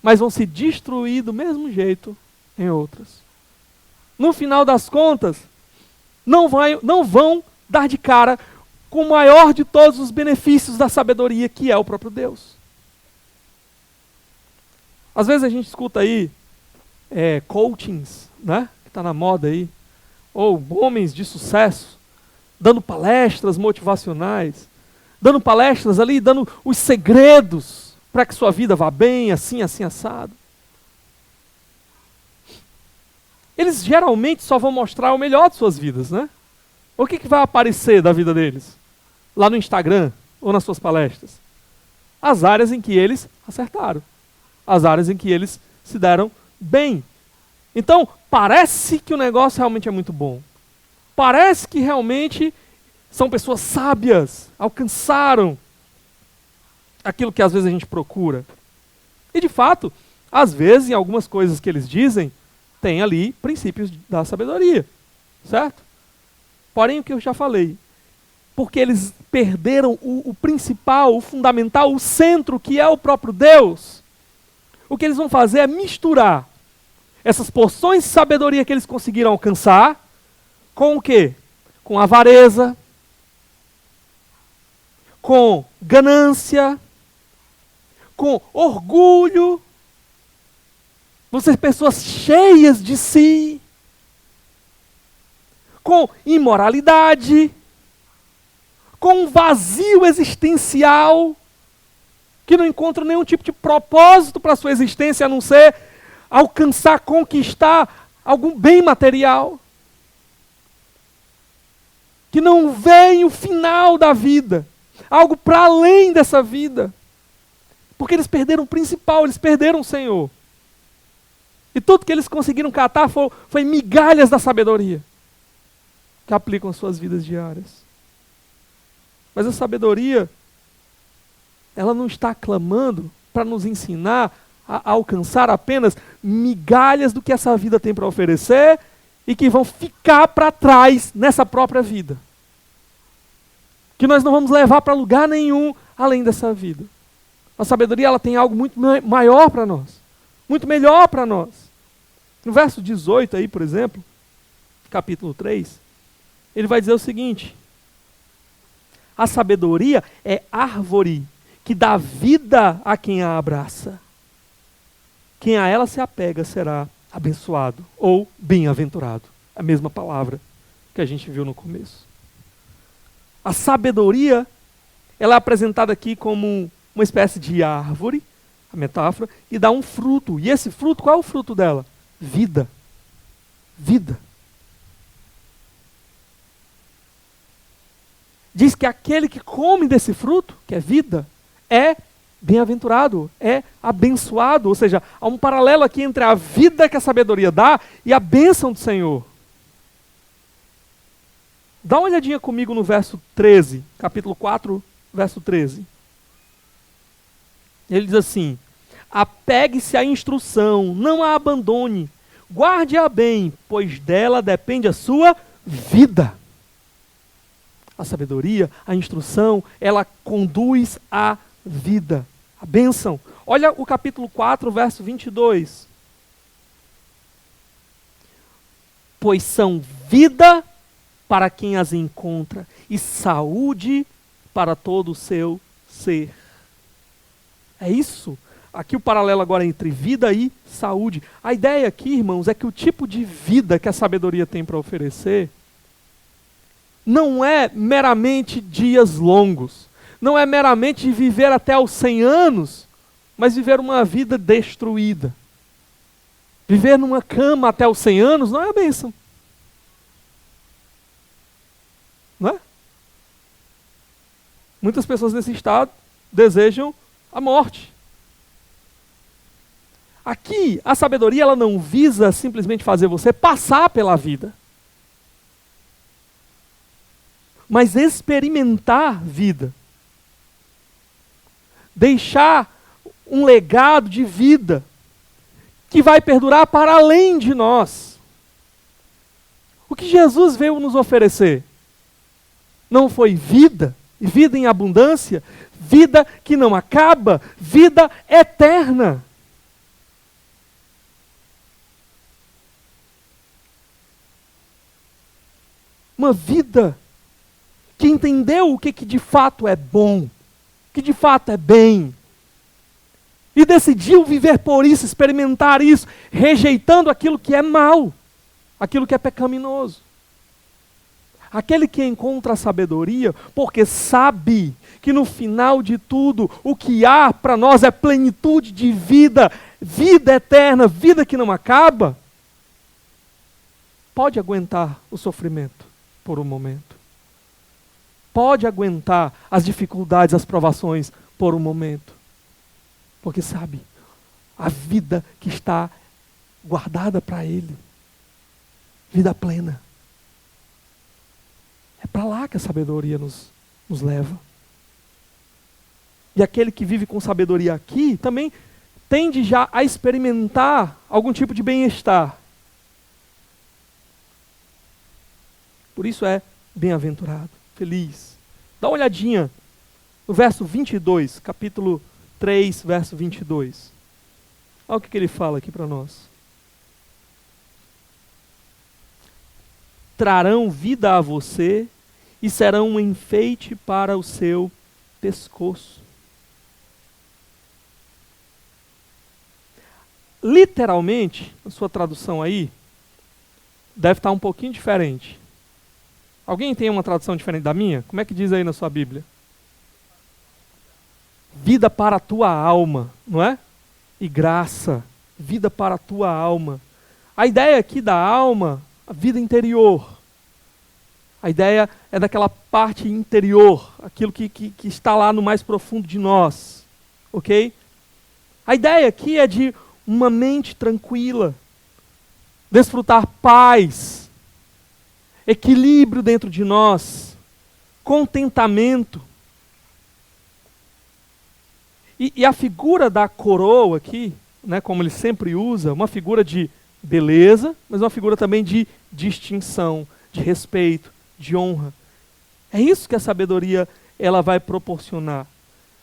mas vão se destruir do mesmo jeito em outras. No final das contas, não vão dar de cara com o maior de todos os benefícios da sabedoria, que é o próprio Deus. Às vezes a gente escuta aí coachings, né, que está na moda aí, ou homens de sucesso, dando palestras motivacionais, dando palestras ali, dando os segredos para que sua vida vá bem, assim, assim, assado. Eles geralmente só vão mostrar o melhor de suas vidas, né? O que vai aparecer da vida deles? Lá no Instagram ou nas suas palestras? As áreas em que eles acertaram. As áreas em que eles se deram bem. Então, parece que o negócio realmente é muito bom. Parece que realmente são pessoas sábias, alcançaram aquilo que às vezes a gente procura. E de fato, às vezes, em algumas coisas que eles dizem, tem ali princípios da sabedoria, certo? Porém, o que eu já falei, porque eles perderam o principal, o fundamental, o centro, que é o próprio Deus, o que eles vão fazer é misturar essas porções de sabedoria que eles conseguiram alcançar com o quê? Com avareza, com ganância, com orgulho. Vão ser pessoas cheias de si, com imoralidade, com um vazio existencial, que não encontram nenhum tipo de propósito para a sua existência, a não ser alcançar, conquistar algum bem material. Que não vem o final da vida, algo para além dessa vida. Porque eles perderam o principal, eles perderam o Senhor. E tudo que eles conseguiram catar foi migalhas da sabedoria, que aplicam às suas vidas diárias. Mas a sabedoria, ela não está clamando para nos ensinar a alcançar apenas migalhas do que essa vida tem para oferecer e que vão ficar para trás nessa própria vida. Que nós não vamos levar para lugar nenhum além dessa vida. A sabedoria ela tem algo muito maior para nós, muito melhor para nós. No verso 18 aí, por exemplo, capítulo 3, ele vai dizer o seguinte: a sabedoria é árvore que dá vida a quem a abraça. Quem a ela se apega será abençoado ou bem-aventurado. A mesma palavra. que a gente viu no começo. A sabedoria, ela é apresentada aqui como uma espécie de árvore, a metáfora, e dá um fruto. E esse fruto, qual é o fruto dela? Vida. Vida. Diz que aquele que come desse fruto, que é vida, é bem-aventurado, é abençoado. Ou seja, há um paralelo aqui entre a vida que a sabedoria dá e a bênção do Senhor. Dá uma olhadinha comigo no verso 13, capítulo 4, verso 13. Ele diz assim: apegue-se à instrução, não a abandone, guarde-a bem, pois dela depende a sua vida. A sabedoria, a instrução, ela conduz à vida, a bênção. Olha o capítulo 4, verso 22. Pois são vida para quem as encontra e saúde para todo o seu ser. É isso. Aqui o paralelo agora entre vida e saúde. A ideia aqui, irmãos, é que o tipo de vida que a sabedoria tem para oferecer não é meramente dias longos, não é meramente viver até os 100 anos, mas viver uma vida destruída. Viver numa cama até os 100 anos não é a bênção. Não é? Muitas pessoas nesse estado desejam a morte. Aqui, a sabedoria ela não visa simplesmente fazer você passar pela vida, mas experimentar vida. Deixar um legado de vida que vai perdurar para além de nós. O que Jesus veio nos oferecer não foi vida, e vida em abundância, vida que não acaba, vida eterna. Uma vida que entendeu o que de fato é bom, que de fato é bem, e decidiu viver por isso, experimentar isso, rejeitando aquilo que é mal, aquilo que é pecaminoso. Aquele que encontra a sabedoria, porque sabe que no final de tudo, o que há para nós é plenitude de vida, vida eterna, vida que não acaba, pode aguentar o sofrimento por um momento. Pode aguentar as dificuldades, as provações por um momento. Porque sabe, a vida que está guardada para ele, vida plena. É para lá que a sabedoria nos leva. E aquele que vive com sabedoria aqui, também tende já a experimentar algum tipo de bem-estar. Por isso é bem-aventurado, feliz. Dá uma olhadinha no verso 22, capítulo 3, verso 22. Olha o que ele fala aqui para nós. Trarão vida a você e serão um enfeite para o seu pescoço. Literalmente, a sua tradução aí deve estar um pouquinho diferente. Alguém tem uma tradução diferente da minha? Como é que diz aí na sua Bíblia? Vida para a tua alma, não é? E graça, vida para a tua alma. A ideia aqui da alma, a vida interior. A ideia é daquela parte interior, aquilo que está lá no mais profundo de nós, ok? A ideia aqui é de uma mente tranquila, desfrutar paz, equilíbrio dentro de nós, contentamento. E a figura da coroa aqui, né, como ele sempre usa, uma figura de beleza, mas uma figura também de distinção, de respeito, de honra. É isso que a sabedoria ela vai proporcionar.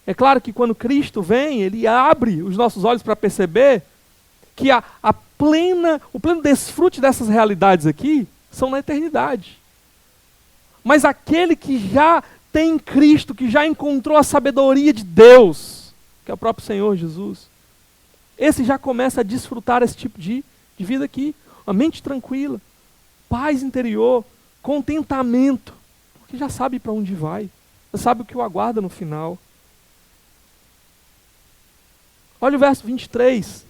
É claro que quando Cristo vem, ele abre os nossos olhos para perceber que o pleno desfrute dessas realidades aqui são na eternidade. Mas aquele que já tem Cristo, que já encontrou a sabedoria de Deus, que é o próprio Senhor Jesus, esse já começa a desfrutar esse tipo de vida aqui. Uma mente tranquila, paz interior, contentamento, porque já sabe para onde vai, já sabe o que o aguarda no final. Olha o verso 23.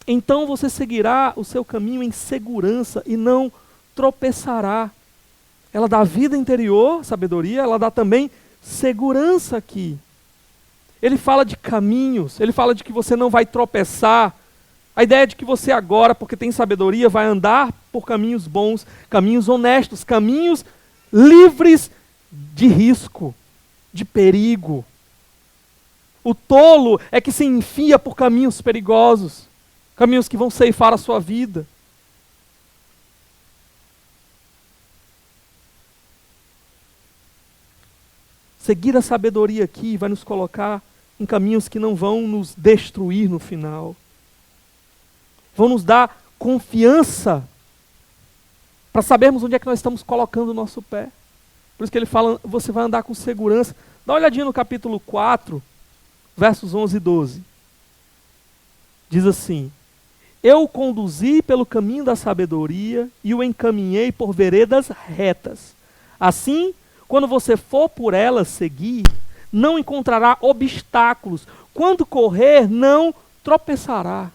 Então você seguirá o seu caminho em segurança e não tropeçará. Ela dá vida interior, sabedoria, ela dá também segurança aqui. Ele fala de caminhos, ele fala de que você não vai tropeçar. A ideia é de que você agora, porque tem sabedoria, vai andar por caminhos bons, caminhos honestos, caminhos livres de risco, de perigo. O tolo é que se enfia por caminhos perigosos, caminhos que vão ceifar a sua vida. Seguir a sabedoria aqui vai nos colocar em caminhos que não vão nos destruir no final. Vão nos dar confiança para sabermos onde é que nós estamos colocando o nosso pé. Por isso que ele fala, você vai andar com segurança. Dá uma olhadinha no capítulo 4, versos 11 e 12. Diz assim: eu o conduzi pelo caminho da sabedoria e o encaminhei por veredas retas. Assim, quando você for por elas seguir, não encontrará obstáculos. Quando correr, não tropeçará.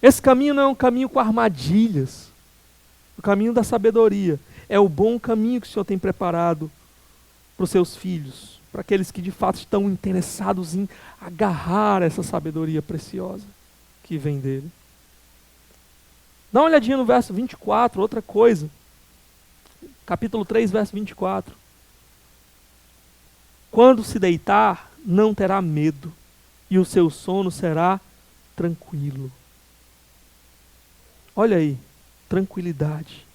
Esse caminho não é um caminho com armadilhas. O caminho da sabedoria é o bom caminho que o Senhor tem preparado para os seus filhos, para aqueles que de fato estão interessados em agarrar essa sabedoria preciosa que vem dele. Dá uma olhadinha no verso 24, outra coisa. Capítulo 3, verso 24. Quando se deitar, não terá medo, e o seu sono será tranquilo. Olha aí, tranquilidade.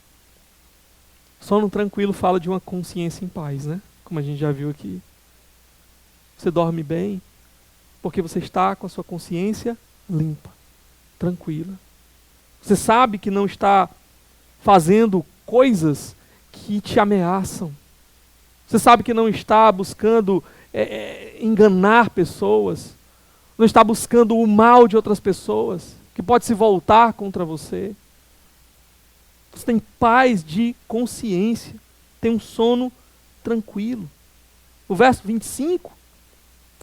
Sono tranquilo fala de uma consciência em paz, né? Como a gente já viu aqui. Você dorme bem, porque você está com a sua consciência limpa, tranquila. Você sabe que não está fazendo coisas que te ameaçam. Você sabe que não está buscando enganar pessoas, não está buscando o mal de outras pessoas, que pode se voltar contra você. Você tem paz de consciência, tem um sono tranquilo. O verso 25,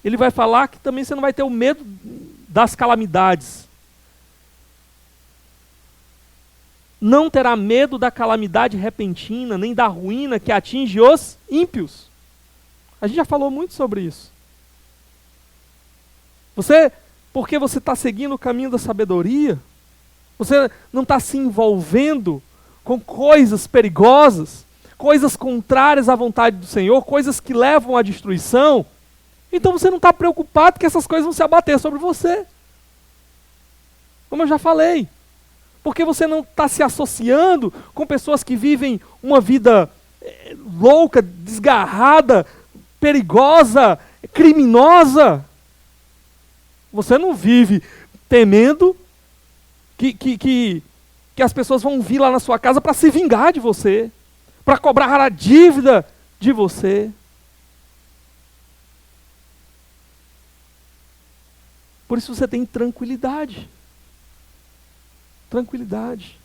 ele vai falar que também você não vai ter o medo das calamidades. Não terá medo da calamidade repentina, nem da ruína que atinge os ímpios. A gente já falou muito sobre isso. Porque você está seguindo o caminho da sabedoria, você não está se envolvendo com coisas perigosas, coisas contrárias à vontade do Senhor, coisas que levam à destruição, então você não está preocupado que essas coisas vão se abater sobre você. Como eu já falei. Porque você não está se associando com pessoas que vivem uma vida louca, desgarrada, perigosa, criminosa. Você não vive temendo que as pessoas vão vir lá na sua casa para se vingar de você, para cobrar a dívida de você. Por isso você tem tranquilidade. Tranquilidade.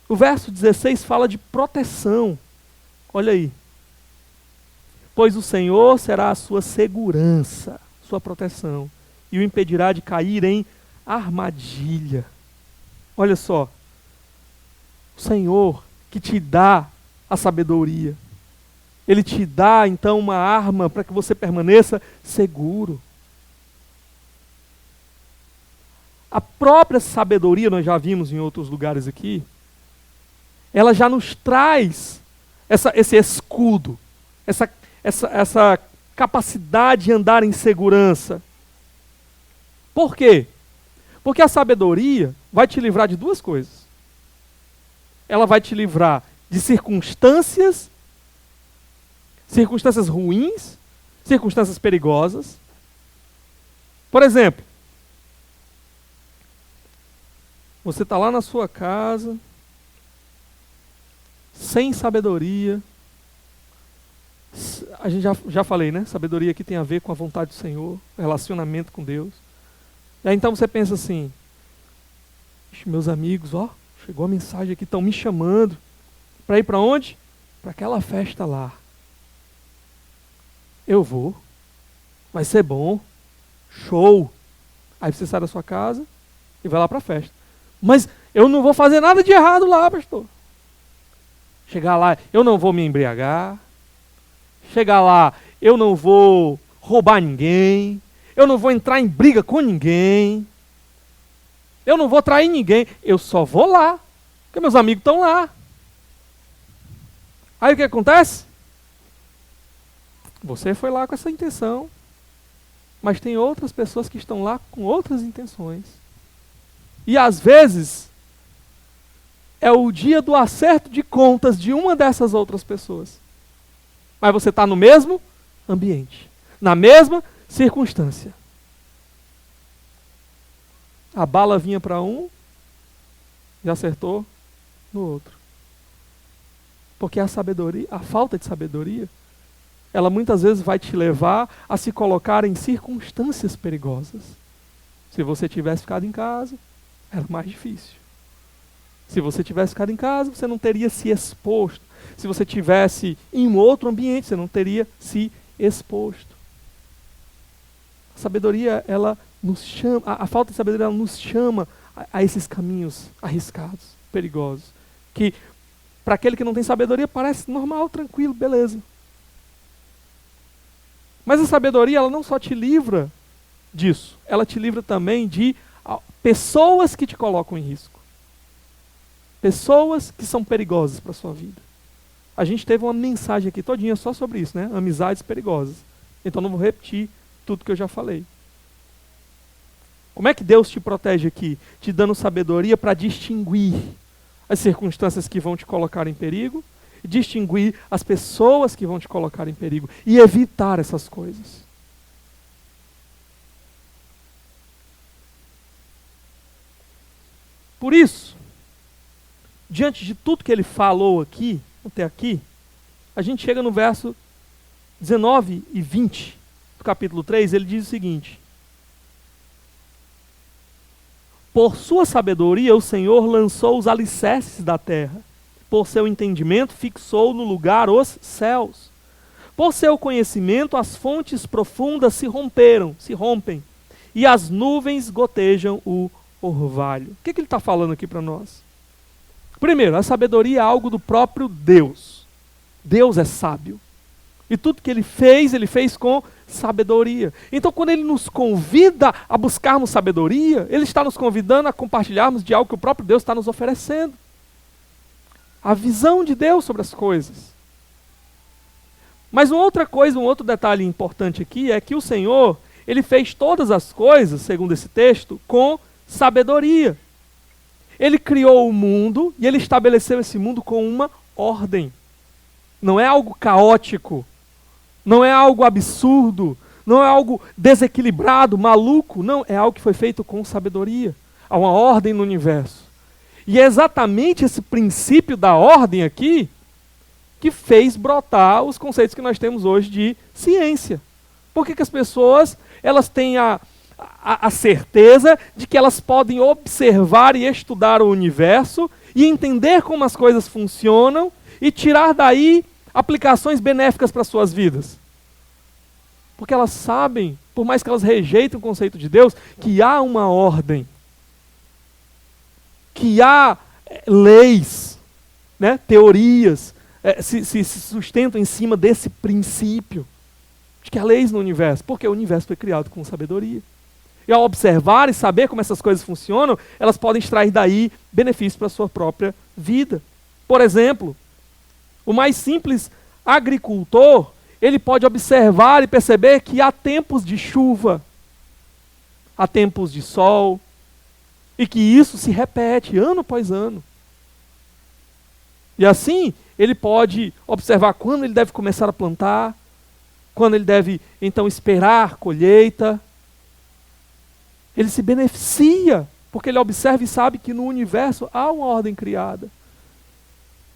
O verso 16 fala de proteção. Olha aí. Pois o Senhor será a sua segurança, sua proteção, e o impedirá de cair em armadilha. Olha só. O Senhor que te dá a sabedoria. Ele te dá então uma arma para que você permaneça seguro. A própria sabedoria, nós já vimos em outros lugares aqui, ela já nos traz esse escudo, essa capacidade de andar em segurança. Por quê? Porque a sabedoria vai te livrar de duas coisas. Ela vai te livrar de circunstâncias ruins, circunstâncias perigosas. Por exemplo, você está lá na sua casa, sem sabedoria. A gente já falei, né? Sabedoria aqui tem a ver com a vontade do Senhor, relacionamento com Deus. E aí então você pensa assim, Ixi, meus amigos, ó, chegou a mensagem aqui, estão me chamando. Para ir para onde? Para aquela festa lá. Eu vou. Vai ser bom. Show. Aí você sai da sua casa e vai lá para a festa. Mas eu não vou fazer nada de errado lá, pastor. Chegar lá, eu não vou me embriagar. Chegar lá, eu não vou roubar ninguém. Eu não vou entrar em briga com ninguém. Eu não vou trair ninguém. Eu só vou lá, porque meus amigos estão lá. Aí o que acontece? Você foi lá com essa intenção. Mas tem outras pessoas que estão lá com outras intenções. E às vezes é o dia do acerto de contas de uma dessas outras pessoas. Mas você está no mesmo ambiente, na mesma circunstância. A bala vinha para um e acertou no outro. Porque a sabedoria, a falta de sabedoria, ela muitas vezes vai te levar a se colocar em circunstâncias perigosas. Se você tivesse ficado em casa, era mais difícil. Se você tivesse ficado em casa, você não teria se exposto. Se você tivesse em um outro ambiente, você não teria se exposto. A sabedoria, ela nos chama, a falta de sabedoria, ela nos chama a esses caminhos arriscados, perigosos, que para aquele que não tem sabedoria parece normal, tranquilo, beleza. Mas a sabedoria, ela não só te livra disso, ela te livra também de pessoas que te colocam em risco. Pessoas que são perigosas para a sua vida. A gente teve uma mensagem aqui todinha só sobre isso, né? Amizades perigosas. Então não vou repetir tudo que eu já falei. Como é que Deus te protege aqui? Te dando sabedoria para distinguir as circunstâncias que vão te colocar em perigo, distinguir as pessoas que vão te colocar em perigo e evitar essas coisas. Por isso, diante de tudo que ele falou aqui, até aqui, a gente chega no verso 19 e 20 do capítulo 3, ele diz o seguinte: por sua sabedoria o Senhor lançou os alicerces da terra, por seu entendimento fixou no lugar os céus, por seu conhecimento as fontes profundas se rompem, e as nuvens gotejam o orvalho. O que ele está falando aqui para nós? Primeiro, a sabedoria é algo do próprio Deus. Deus é sábio. E tudo que ele fez com sabedoria. Então, quando ele nos convida a buscarmos sabedoria, ele está nos convidando a compartilharmos de algo que o próprio Deus está nos oferecendo. A visão de Deus sobre as coisas. Mas uma outra coisa, um outro detalhe importante aqui é que o Senhor, ele fez todas as coisas, segundo esse texto, com sabedoria. Ele criou o mundo e ele estabeleceu esse mundo com uma ordem. Não é algo caótico, não é algo absurdo, não é algo desequilibrado, maluco, não, é algo que foi feito com sabedoria. Há uma ordem no universo. E é exatamente esse princípio da ordem aqui que fez brotar os conceitos que nós temos hoje de ciência. Por que as pessoas elas têm a certeza de que elas podem observar e estudar o universo e entender como as coisas funcionam e tirar daí aplicações benéficas para suas vidas? Porque elas sabem, por mais que elas rejeitem o conceito de Deus, que há uma ordem, que há leis, né, teorias, se sustentam em cima desse princípio de que há leis no universo, porque o universo foi criado com sabedoria. E ao observar e saber como essas coisas funcionam, elas podem extrair daí benefícios para a sua própria vida. Por exemplo, o mais simples agricultor, ele pode observar e perceber que há tempos de chuva, há tempos de sol, e que isso se repete ano após ano. E assim, ele pode observar quando ele deve começar a plantar, quando ele deve, então, esperar colheita. Ele se beneficia, porque ele observa e sabe que no universo há uma ordem criada.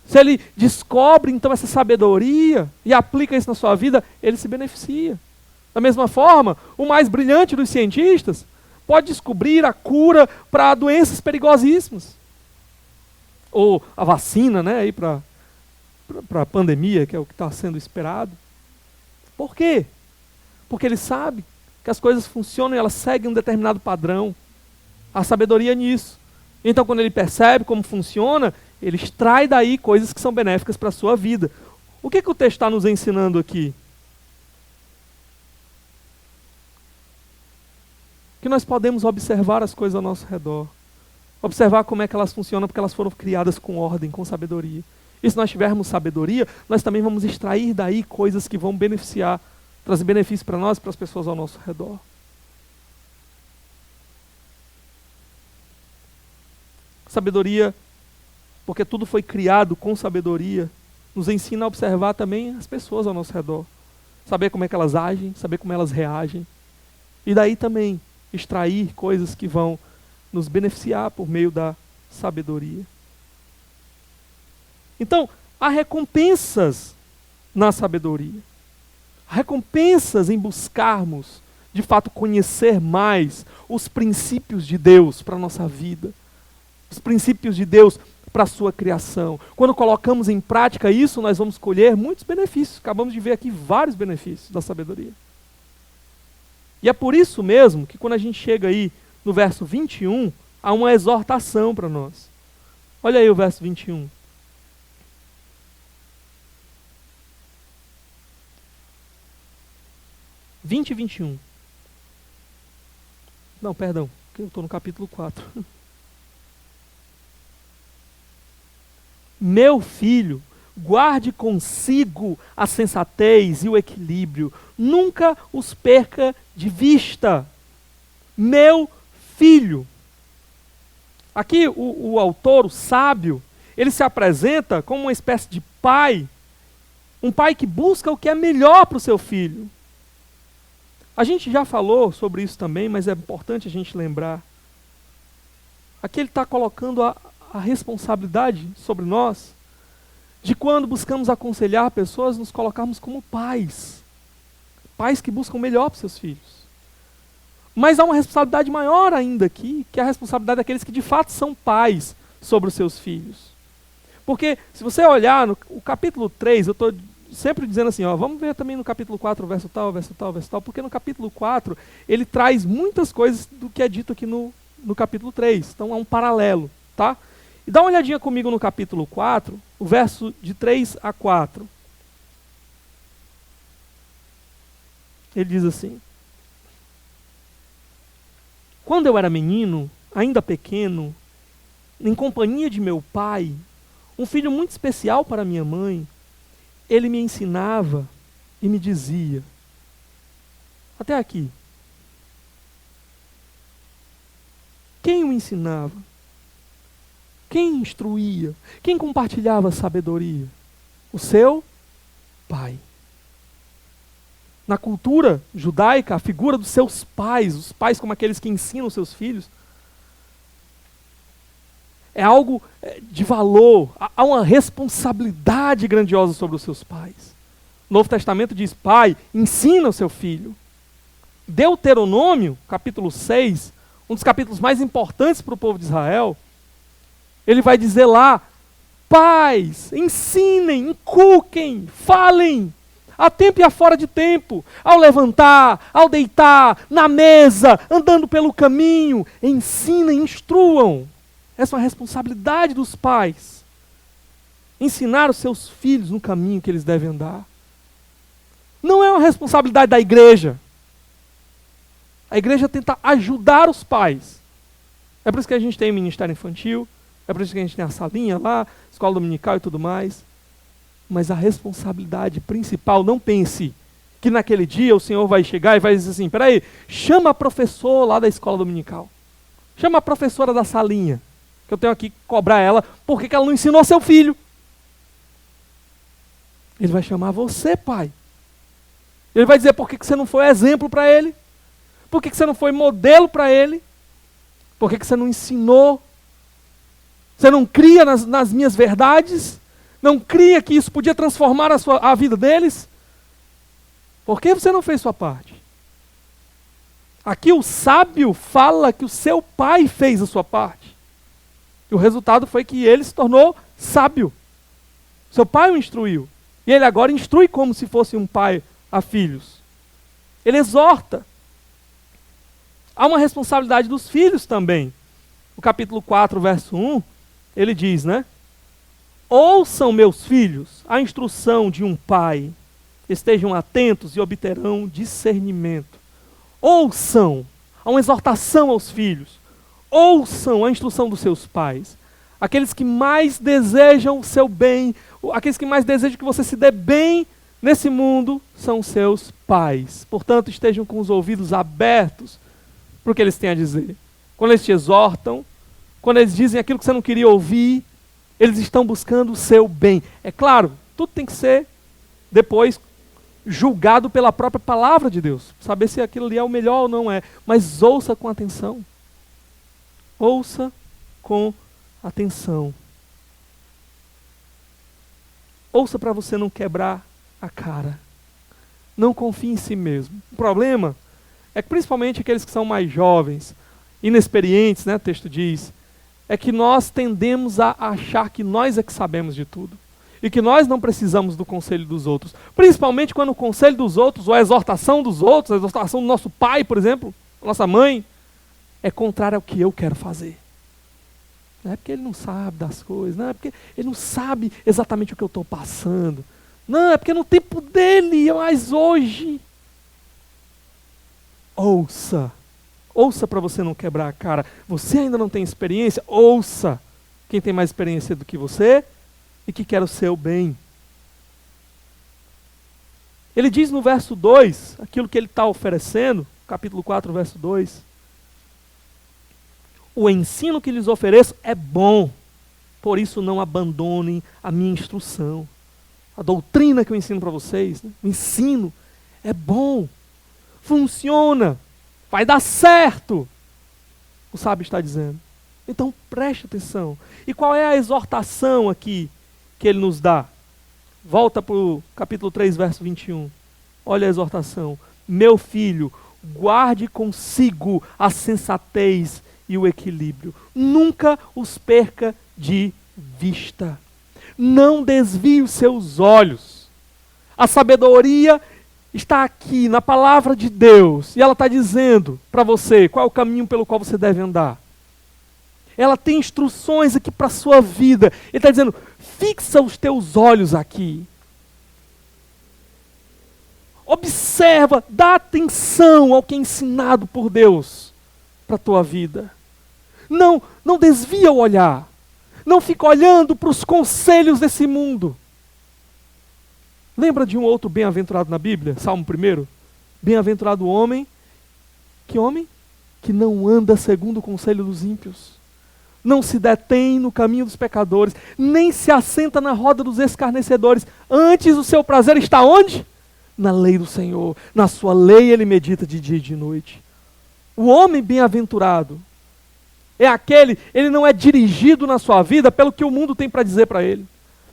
Se ele descobre, então, essa sabedoria e aplica isso na sua vida, ele se beneficia. Da mesma forma, o mais brilhante dos cientistas pode descobrir a cura para doenças perigosíssimas. Ou a vacina, né, aí para a pandemia, que é o que está sendo esperado. Por quê? Porque ele sabe que as coisas funcionam e elas seguem um determinado padrão. A sabedoria nisso. Então, quando ele percebe como funciona, ele extrai daí coisas que são benéficas para a sua vida. O que o texto está nos ensinando aqui? Que nós podemos observar as coisas ao nosso redor. Observar como é que elas funcionam, porque elas foram criadas com ordem, com sabedoria. E se nós tivermos sabedoria, nós também vamos extrair daí coisas que vão beneficiar, trazer benefício para nós e para as pessoas ao nosso redor. Sabedoria, porque tudo foi criado com sabedoria, nos ensina a observar também as pessoas ao nosso redor. Saber como é que elas agem, saber como elas reagem. E daí também extrair coisas que vão nos beneficiar por meio da sabedoria. Então, há recompensas na sabedoria. Há recompensas em buscarmos, de fato, conhecer mais os princípios de Deus para a nossa vida. Os princípios de Deus para a sua criação. Quando colocamos em prática isso, nós vamos colher muitos benefícios. Acabamos de ver aqui vários benefícios da sabedoria. E é por isso mesmo que quando a gente chega aí no verso 21, há uma exortação para nós. Olha aí o verso 21. E 21. Não, perdão, eu estou no capítulo 4. Meu filho, guarde consigo a sensatez e o equilíbrio. Nunca os perca de vista. Meu filho. Aqui o autor, o sábio, ele se apresenta como uma espécie de pai. Um pai que busca o que é melhor para o seu filho. A gente já falou sobre isso também, mas é importante a gente lembrar. Aqui ele está colocando a responsabilidade sobre nós, de quando buscamos aconselhar pessoas, nos colocarmos como pais. Pais que buscam o melhor para os seus filhos. Mas há uma responsabilidade maior ainda aqui, que é a responsabilidade daqueles que de fato são pais sobre os seus filhos. Porque se você olhar no capítulo 3, eu estou sempre dizendo assim, vamos ver também no capítulo 4, verso tal, verso tal, verso tal, porque no capítulo 4 ele traz muitas coisas do que é dito aqui no capítulo 3. Então há um paralelo, tá? E dá uma olhadinha comigo no capítulo 4, o verso de 3 a 4. Ele diz assim: quando eu era menino, ainda pequeno, em companhia de meu pai, um filho muito especial para minha mãe, ele me ensinava e me dizia. Até aqui. Quem o ensinava? Quem instruía? Quem compartilhava a sabedoria? O seu pai. Na cultura judaica, a figura dos seus pais, os pais como aqueles que ensinam os seus filhos, é algo de valor, há uma responsabilidade grandiosa sobre os seus pais. O Novo Testamento diz: pai, ensina o seu filho. Deuteronômio, capítulo 6, um dos capítulos mais importantes para o povo de Israel, ele vai dizer lá: pais, ensinem, inculquem, falem, a tempo e a fora de tempo, ao levantar, ao deitar, na mesa, andando pelo caminho, ensinem, instruam. Essa é uma responsabilidade dos pais. Ensinar os seus filhos no caminho que eles devem andar. Não é uma responsabilidade da igreja. A igreja tenta ajudar os pais. É por isso que a gente tem o ministério infantil, é por isso que a gente tem a salinha lá, escola dominical e tudo mais. Mas a responsabilidade principal, não pense que naquele dia o Senhor vai chegar e vai dizer assim: peraí, chama a professora lá da escola dominical. Chama a professora da salinha, que eu tenho aqui que cobrar ela, porque ela não ensinou seu filho. Ele vai chamar você, pai. Ele vai dizer: por que você não foi exemplo para ele? Por que você não foi modelo para ele? Por que você não ensinou? Você não cria nas minhas verdades? Não cria que isso podia transformar a vida deles? Por que você não fez sua parte? Aqui o sábio fala que o seu pai fez a sua parte. E o resultado foi que ele se tornou sábio. Seu pai o instruiu. E ele agora instrui como se fosse um pai a filhos. Ele exorta. Há uma responsabilidade dos filhos também. No capítulo 4, verso 1, ele diz, né? Ouçam, meus filhos, a instrução de um pai. Estejam atentos e obterão discernimento. Ouçam, há uma exortação aos filhos. Ouçam a instrução dos seus pais. Aqueles que mais desejam o seu bem, aqueles que mais desejam que você se dê bem nesse mundo, são os seus pais. Portanto, estejam com os ouvidos abertos para o que eles têm a dizer. Quando eles te exortam, quando eles dizem aquilo que você não queria ouvir, eles estão buscando o seu bem. É claro, tudo tem que ser depois julgado pela própria palavra de Deus, saber se aquilo ali é o melhor ou não é. Mas ouça com atenção. Ouça com atenção. Ouça para você não quebrar a cara. Não confie em si mesmo. O problema é que principalmente aqueles que são mais jovens, inexperientes, né, o texto diz, é que nós tendemos a achar que nós é que sabemos de tudo. E que nós não precisamos do conselho dos outros. Principalmente quando o conselho dos outros, ou a exortação dos outros, a exortação do nosso pai, por exemplo, nossa mãe, é contrária ao que eu quero fazer. Não é porque ele não sabe das coisas, não é porque ele não sabe exatamente o que eu estou passando. Não, é porque no tempo dele, mas hoje. Ouça. Ouça para você não quebrar a cara. Você ainda não tem experiência? Ouça quem tem mais experiência do que você e que quer o seu bem. Ele diz no verso 2, aquilo que ele está oferecendo, capítulo 4, verso 2. O ensino que lhes ofereço é bom, por isso não abandonem a minha instrução. A doutrina que eu ensino para vocês, né? O ensino é bom, funciona, vai dar certo. O sábio está dizendo. Então preste atenção. E qual é a exortação aqui que ele nos dá? Volta para o capítulo 3, verso 21. Olha a exortação. Meu filho, guarde consigo a sensatez e o equilíbrio. Nunca os perca de vista. Não desvie os seus olhos. A sabedoria está aqui na palavra de Deus. E ela está dizendo para você qual é o caminho pelo qual você deve andar. Ela tem instruções aqui para a sua vida. Ele está dizendo, fixa os teus olhos aqui. Observa, dá atenção ao que é ensinado por Deus para a tua vida. Não desvia o olhar. Não fica olhando para os conselhos desse mundo. Lembra de um outro bem-aventurado na Bíblia? Salmo 1. Bem-aventurado o homem. Que homem? Que não anda segundo o conselho dos ímpios. Não se detém no caminho dos pecadores, nem se assenta na roda dos escarnecedores. Antes o seu prazer está onde? Na lei do Senhor. Na sua lei ele medita de dia e de noite. O homem bem-aventurado é aquele, ele não é dirigido na sua vida pelo que o mundo tem para dizer para ele,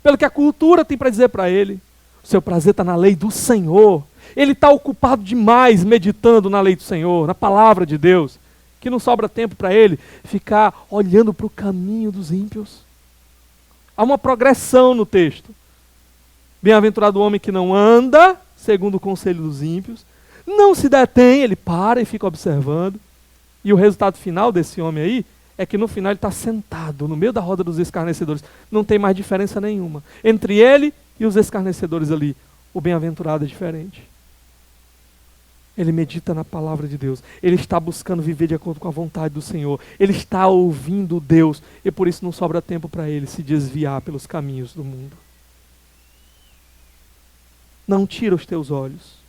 pelo que a cultura tem para dizer para ele. O seu prazer está na lei do Senhor. Ele está ocupado demais meditando na lei do Senhor, na palavra de Deus, que não sobra tempo para ele ficar olhando para o caminho dos ímpios. Há uma progressão no texto. Bem-aventurado o homem que não anda segundo o conselho dos ímpios, não se detém, ele para e fica observando. E o resultado final desse homem aí é que no final ele está sentado no meio da roda dos escarnecedores. Não tem mais diferença nenhuma. Entre ele e os escarnecedores ali, o bem-aventurado é diferente. Ele medita na palavra de Deus. Ele está buscando viver de acordo com a vontade do Senhor. Ele está ouvindo Deus. E por isso não sobra tempo para ele se desviar pelos caminhos do mundo. Não tira os teus olhos.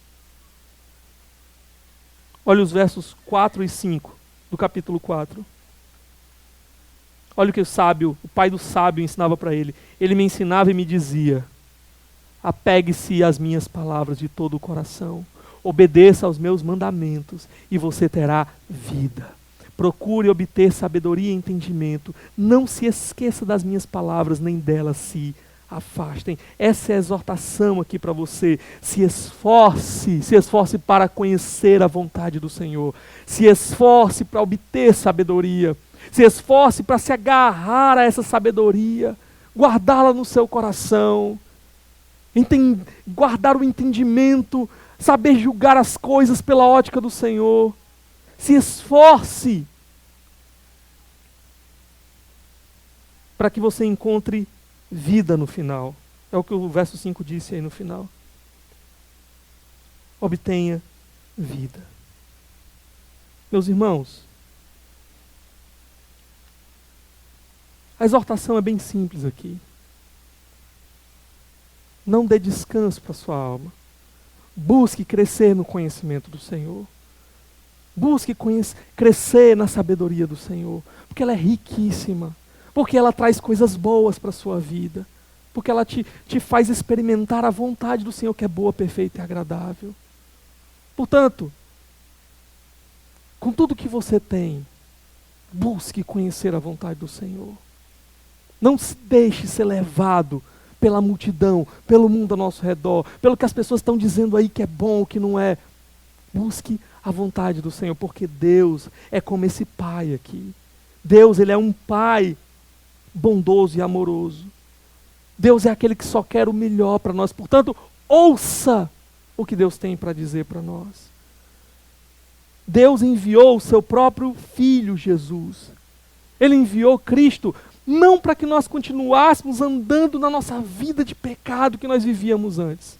Olha os versos 4 e 5 do capítulo 4. Olha o que o pai do sábio ensinava para ele. Ele me ensinava e me dizia: apegue-se às minhas palavras de todo o coração. Obedeça aos meus mandamentos e você terá vida. Procure obter sabedoria e entendimento. Não se esqueça das minhas palavras, nem delas se afastem. Essa é a exortação aqui para você. Se esforce para conhecer a vontade do Senhor. Se esforce para obter sabedoria. Se esforce para se agarrar a essa sabedoria, guardá-la no seu coração, guardar o entendimento, saber julgar as coisas pela ótica do Senhor. Se esforce para que você encontre vida no final. É o que o verso 5 disse aí no final. Obtenha vida. Meus irmãos, a exortação é bem simples aqui. Não dê descanso para a sua alma. Busque crescer no conhecimento do Senhor. Busque crescer na sabedoria do Senhor. Porque ela é riquíssima. Porque ela traz coisas boas para a sua vida. Porque ela te faz experimentar a vontade do Senhor, que é boa, perfeita e agradável. Portanto, com tudo que você tem, busque conhecer a vontade do Senhor. Não se deixe ser levado pela multidão, pelo mundo ao nosso redor, pelo que as pessoas estão dizendo aí que é bom, que não é. Busque a vontade do Senhor, porque Deus é como esse pai aqui. Deus, Ele é um pai bondoso e amoroso. Deus é aquele que só quer o melhor para nós. Portanto, ouça o que Deus tem para dizer para nós. Deus enviou o seu próprio Filho Jesus. Ele enviou Cristo não para que nós continuássemos andando na nossa vida de pecado que nós vivíamos antes.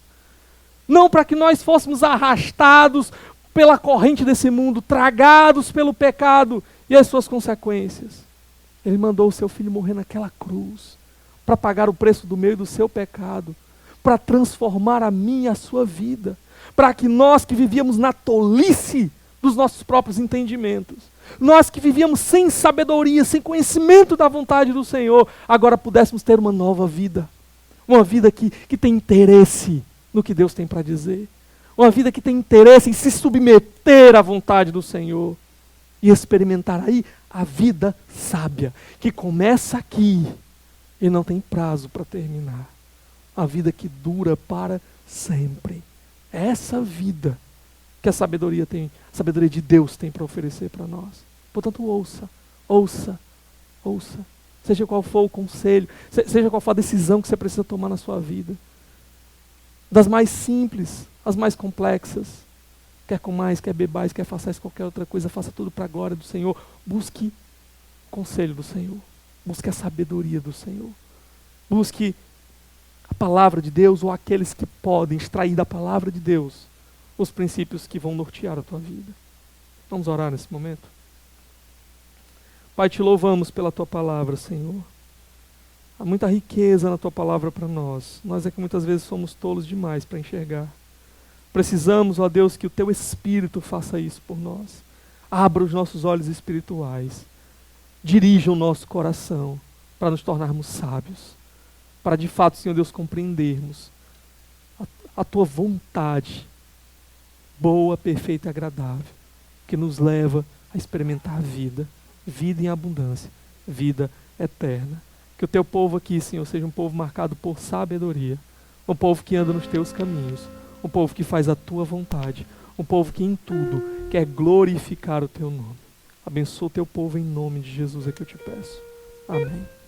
Não para que nós fôssemos arrastados pela corrente desse mundo, tragados pelo pecado e as suas consequências. Ele mandou o seu Filho morrer naquela cruz, para pagar o preço do meu e do seu pecado, para transformar a minha e a sua vida, para que nós que vivíamos na tolice dos nossos próprios entendimentos, nós que vivíamos sem sabedoria, sem conhecimento da vontade do Senhor, agora pudéssemos ter uma nova vida, uma vida que tem interesse no que Deus tem para dizer, uma vida que tem interesse em se submeter à vontade do Senhor e experimentar aí a vida sábia, que começa aqui e não tem prazo para terminar. A vida que dura para sempre. É essa vida que a sabedoria de Deus tem para oferecer para nós. Portanto, ouça. Seja qual for o conselho, seja qual for a decisão que você precisa tomar na sua vida. Das mais simples às mais complexas. Quer comais, quer bebais, quer façais qualquer outra coisa, faça tudo para a glória do Senhor. Busque o conselho do Senhor. Busque a sabedoria do Senhor. Busque a palavra de Deus, ou aqueles que podem extrair da palavra de Deus os princípios que vão nortear a tua vida. Vamos orar nesse momento? Pai, te louvamos pela tua palavra, Senhor. Há muita riqueza na tua palavra para nós. Nós é que muitas vezes somos tolos demais para enxergar. Precisamos, ó Deus, que o teu Espírito faça isso por nós. Abra os nossos olhos espirituais. Dirija o nosso coração para nos tornarmos sábios. Para de fato, Senhor Deus, compreendermos a tua vontade boa, perfeita e agradável, que nos leva a experimentar a vida em abundância, vida eterna. Que o teu povo aqui, Senhor, seja um povo marcado por sabedoria, um povo que anda nos teus caminhos, um povo que faz a tua vontade, um povo que em tudo quer glorificar o teu nome. Abençoa o teu povo em nome de Jesus, é que eu te peço. Amém.